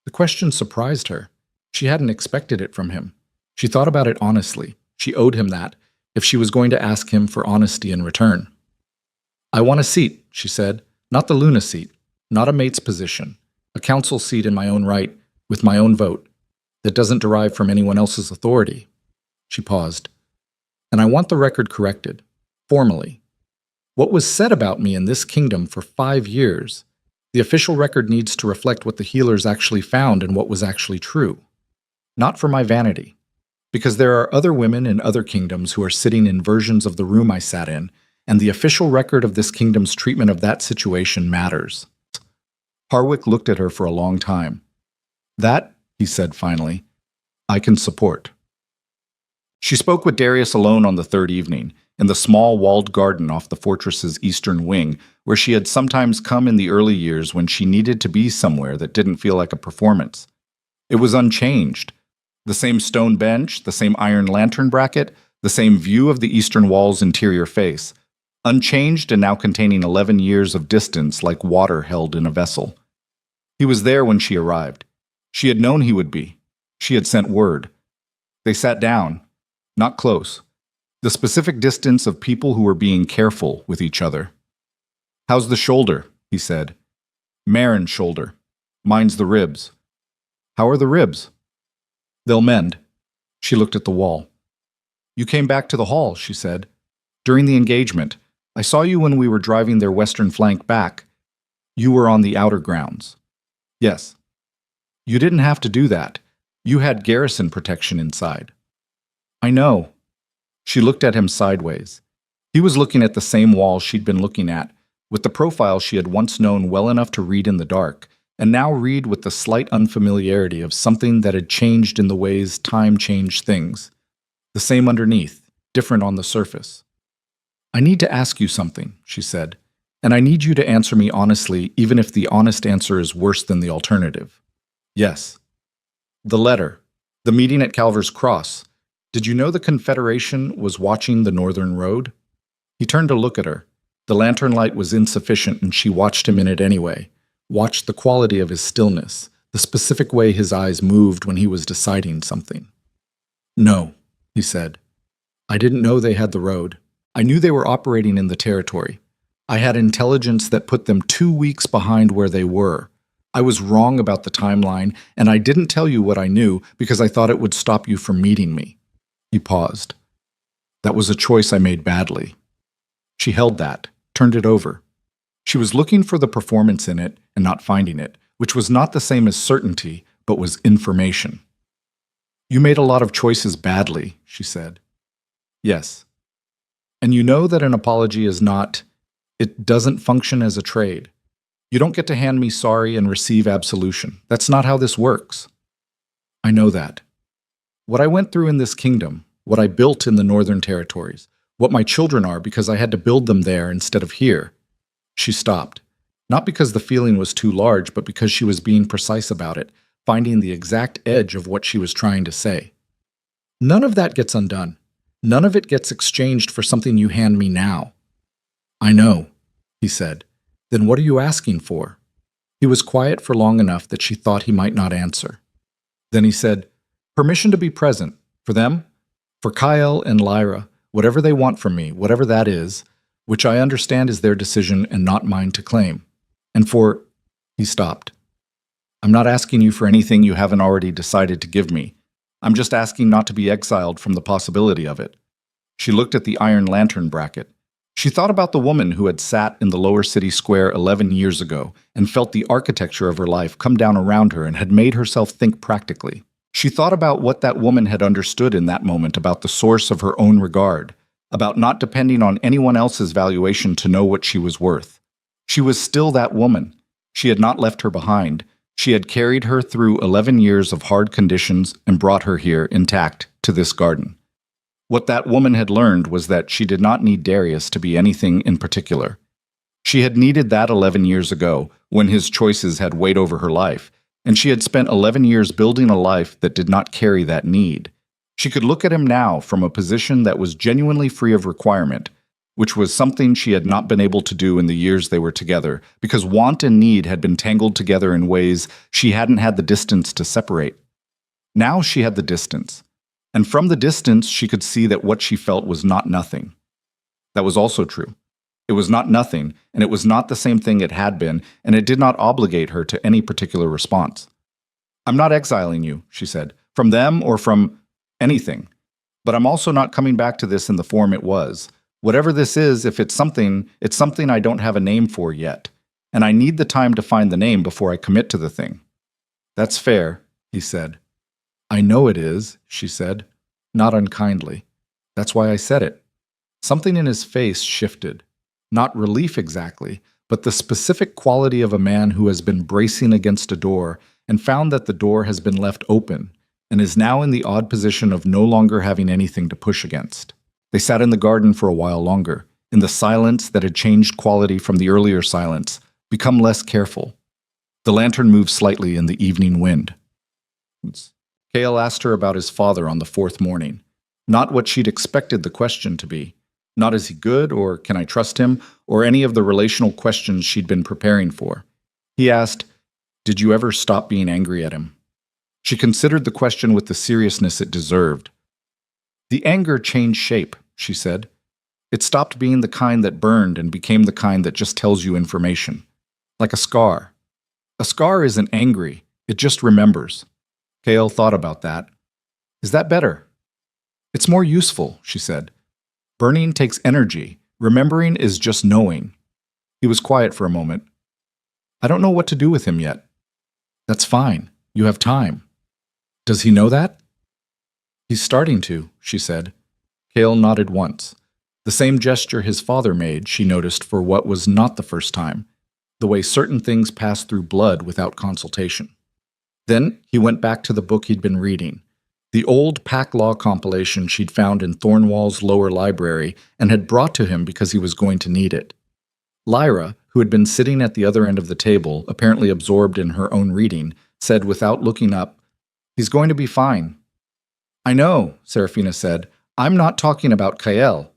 The question surprised her. She hadn't expected it from him. She thought about it honestly. She owed him that, if she was going to ask him for honesty in return. "I want a seat," she said. "Not the Luna seat. Not a mate's position. A council seat in my own right, with my own vote. That doesn't derive from anyone else's authority." She paused. "And I want the record corrected, formally. What was said about me in this kingdom for 5 years, the official record needs to reflect what the healers actually found and what was actually true. Not for my vanity, because there are other women in other kingdoms who are sitting in versions of the room I sat in, and the official record of this kingdom's treatment of that situation matters." Harwick looked at her for a long time. "That," he said finally, "I can support." She spoke with Darius alone on the 3rd evening, in the small walled garden off the fortress's eastern wing, where she had sometimes come in the early years when she needed to be somewhere that didn't feel like a performance. It was unchanged. The same stone bench, the same iron lantern bracket, the same view of the eastern wall's interior face. Unchanged and now containing 11 years of distance like water held in a vessel. He was there when she arrived. She had known he would be. She had sent word. They sat down, not close. The specific distance of people who were being careful with each other. "How's the shoulder?" he said. "Marin's shoulder. Mine's the ribs." "How are the ribs?" "They'll mend." She looked at the wall. "You came back to the hall," she said. "During the engagement. I saw you when we were driving their western flank back. You were on the outer grounds." "Yes." "You didn't have to do that. You had garrison protection inside." "I know." She looked at him sideways. He was looking at the same wall she'd been looking at, with the profile she had once known well enough to read in the dark, and now read with the slight unfamiliarity of something that had changed in the ways time changed things. The same underneath, different on the surface. "I need to ask you something," she said, "and I need you to answer me honestly, even if the honest answer is worse than the alternative." "Yes." The letter. The meeting at Calver's Cross. Did you know the Confederation was watching the Northern Road? He turned to look at her. The lantern light was insufficient, and she watched him in it anyway. Watched the quality of his stillness, the specific way his eyes moved when he was deciding something. No, he said. I didn't know they had the road. I knew they were operating in the territory. I had intelligence that put them 2 weeks behind where they were. I was wrong about the timeline, and I didn't tell you what I knew because I thought it would stop you from meeting me. He paused. That was a choice I made badly. She held that, turned it over. She was looking for the performance in it and not finding it, which was not the same as certainty, but was information. You made a lot of choices badly, she said. Yes. And you know that an apology is not, it doesn't function as a trade. You don't get to hand me sorry and receive absolution. That's not how this works. I know that. What I went through in this kingdom, what I built in the Northern Territories, what my children are because I had to build them there instead of here. She stopped, not because the feeling was too large, but because she was being precise about it, finding the exact edge of what she was trying to say. None of that gets undone. None of it gets exchanged for something you hand me now. I know, he said. Then what are you asking for? He was quiet for long enough that she thought he might not answer. Then he said, permission to be present, for them, for Kyle and Lyra, whatever they want from me, whatever that is, which I understand is their decision and not mine to claim. And for, he stopped. I'm not asking you for anything you haven't already decided to give me. I'm just asking not to be exiled from the possibility of it. She looked at the iron lantern bracket. She thought about the woman who had sat in the lower city square 11 years ago and felt the architecture of her life come down around her and had made herself think practically. She thought about what that woman had understood in that moment about the source of her own regard, about not depending on anyone else's valuation to know what she was worth. She was still that woman. She had not left her behind. She had carried her through 11 years of hard conditions and brought her here intact to this garden. What that woman had learned was that she did not need Darius to be anything in particular. She had needed that 11 years ago, when his choices had weighed over her life, and she had spent 11 years building a life that did not carry that need. She could look at him now from a position that was genuinely free of requirement, which was something she had not been able to do in the years they were together, because want and need had been tangled together in ways she hadn't had the distance to separate. Now she had the distance. And from the distance, she could see that what she felt was not nothing. That was also true. It was not nothing, and it was not the same thing it had been, and it did not obligate her to any particular response. I'm not exiling you, she said, from them or from anything. But I'm also not coming back to this in the form it was. Whatever this is, if it's something I don't have a name for yet. And I need the time to find the name before I commit to the thing. That's fair, he said. I know it is, she said, not unkindly. That's why I said it. Something in his face shifted. Not relief exactly, but the specific quality of a man who has been bracing against a door and found that the door has been left open and is now in the odd position of no longer having anything to push against. They sat in the garden for a while longer, in the silence that had changed quality from the earlier silence, become less careful. The lantern moved slightly in the evening wind. Cale asked her about his father on the fourth morning. Not what she'd expected the question to be. Not is he good, or can I trust him, or any of the relational questions she'd been preparing for. He asked, did you ever stop being angry at him? She considered the question with the seriousness it deserved. The anger changed shape, she said. It stopped being the kind that burned and became the kind that just tells you information. Like a scar. A scar isn't angry, it just remembers. Cale thought about that. Is that better? It's more useful, she said. Burning takes energy. Remembering is just knowing. He was quiet for a moment. I don't know what to do with him yet. That's fine. You have time. Does he know that? He's starting to, she said. Cale nodded once. The same gesture his father made, she noticed, for what was not the first time. The way certain things pass through blood without consultation. Then he went back to the book he'd been reading, the old Pack Law compilation she'd found in Thornwall's lower library and had brought to him because he was going to need it. Lyra, who had been sitting at the other end of the table, apparently absorbed in her own reading, said without looking up, He's going to be fine. I know, Serafina said. I'm not talking about Kael.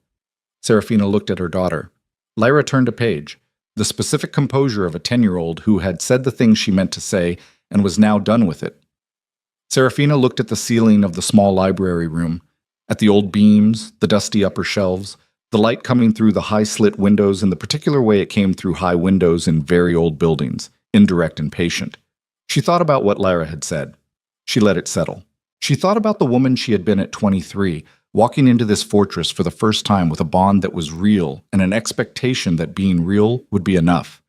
Serafina looked at her daughter. Lyra turned a page, the specific composure of a 10-year-old who had said the thing she meant to say and was now done with it. Serafina looked at the ceiling of the small library room, at the old beams, the dusty upper shelves, the light coming through the high-slit windows in the particular way it came through high windows in very old buildings, indirect and patient. She thought about what Lyra had said. She let it settle. She thought about the woman she had been at 23, walking into this fortress for the first time with a bond that was real and an expectation that being real would be enough.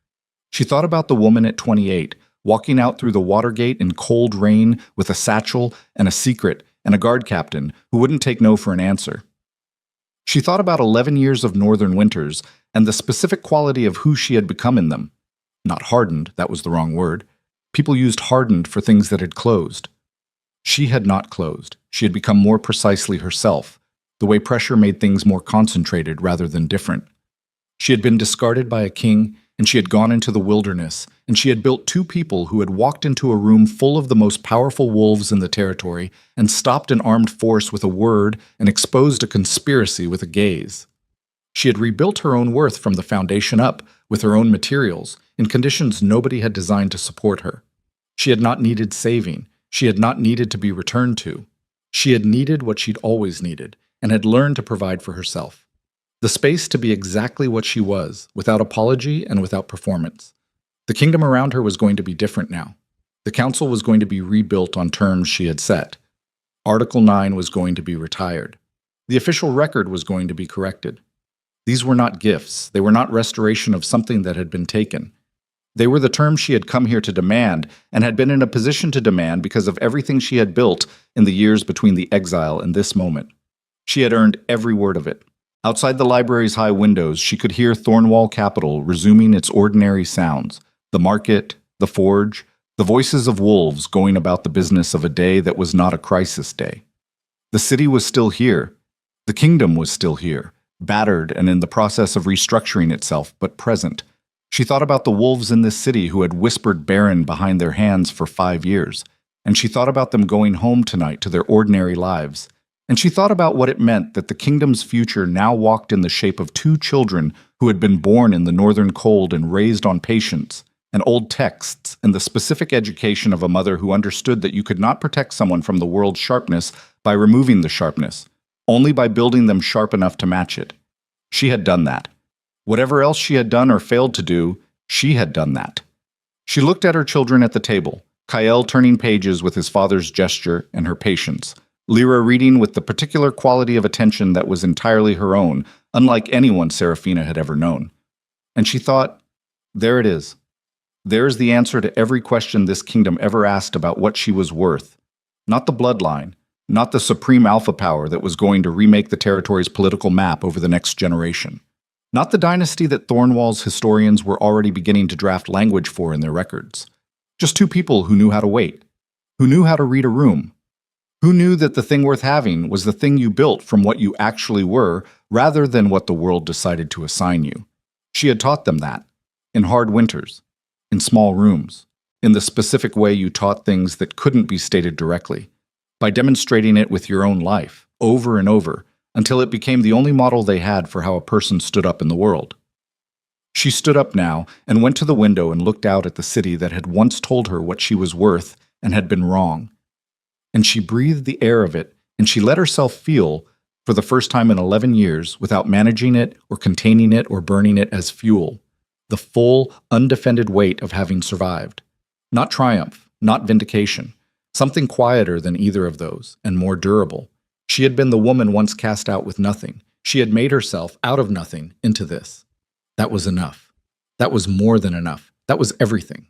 She thought about the woman at 28, walking out through the Watergate in cold rain with a satchel and a secret and a guard captain who wouldn't take no for an answer. She thought about 11 years of northern winters and the specific quality of who she had become in them. Not hardened, that was the wrong word. People used hardened for things that had closed. She had not closed. She had become more precisely herself, the way pressure made things more concentrated rather than different. She had been discarded by a king, and she had gone into the wilderness, and she had built two people who had walked into a room full of the most powerful wolves in the territory and stopped an armed force with a word and exposed a conspiracy with a gaze. She had rebuilt her own worth from the foundation up, with her own materials, in conditions nobody had designed to support her. She had not needed saving. She had not needed to be returned to. She had needed what she'd always needed, and had learned to provide for herself. The space to be exactly what she was, without apology and without performance. The kingdom around her was going to be different now. The council was going to be rebuilt on terms she had set. Article 9 was going to be retired. The official record was going to be corrected. These were not gifts. They were not restoration of something that had been taken. They were the terms she had come here to demand, and had been in a position to demand because of everything she had built in the years between the exile and this moment. She had earned every word of it. Outside the library's high windows, she could hear Thornwall Capital resuming its ordinary sounds, the market, the forge, the voices of wolves going about the business of a day that was not a crisis day. The city was still here. The kingdom was still here, battered and in the process of restructuring itself, but present. She thought about the wolves in this city who had whispered Baron behind their hands for 5 years, and she thought about them going home tonight to their ordinary lives. And she thought about what it meant that the kingdom's future now walked in the shape of 2 children who had been born in the northern cold and raised on patience, and old texts, and the specific education of a mother who understood that you could not protect someone from the world's sharpness by removing the sharpness, only by building them sharp enough to match it. She had done that. Whatever else she had done or failed to do, she had done that. She looked at her children at the table, Kael turning pages with his father's gesture and her patience, Lyra reading with the particular quality of attention that was entirely her own, unlike anyone Serafina had ever known. And she thought, there it is. There is the answer to every question this kingdom ever asked about what she was worth. Not the bloodline, not the supreme alpha power that was going to remake the territory's political map over the next generation. Not the dynasty that Thornwall's historians were already beginning to draft language for in their records. Just 2 people who knew how to wait, who knew how to read a room, who knew that the thing worth having was the thing you built from what you actually were rather than what the world decided to assign you. She had taught them that, in hard winters, in small rooms, in the specific way you taught things that couldn't be stated directly, by demonstrating it with your own life, over and over, until it became the only model they had for how a person stood up in the world. She stood up now and went to the window and looked out at the city that had once told her what she was worth and had been wrong. And she breathed the air of it, and she let herself feel, for the first time in 11 years, without managing it or containing it or burning it as fuel, the full, undefended weight of having survived. Not triumph, not vindication, something quieter than either of those, and more durable. She had been the woman once cast out with nothing. She had made herself out of nothing into this. That was enough. That was more than enough. That was everything.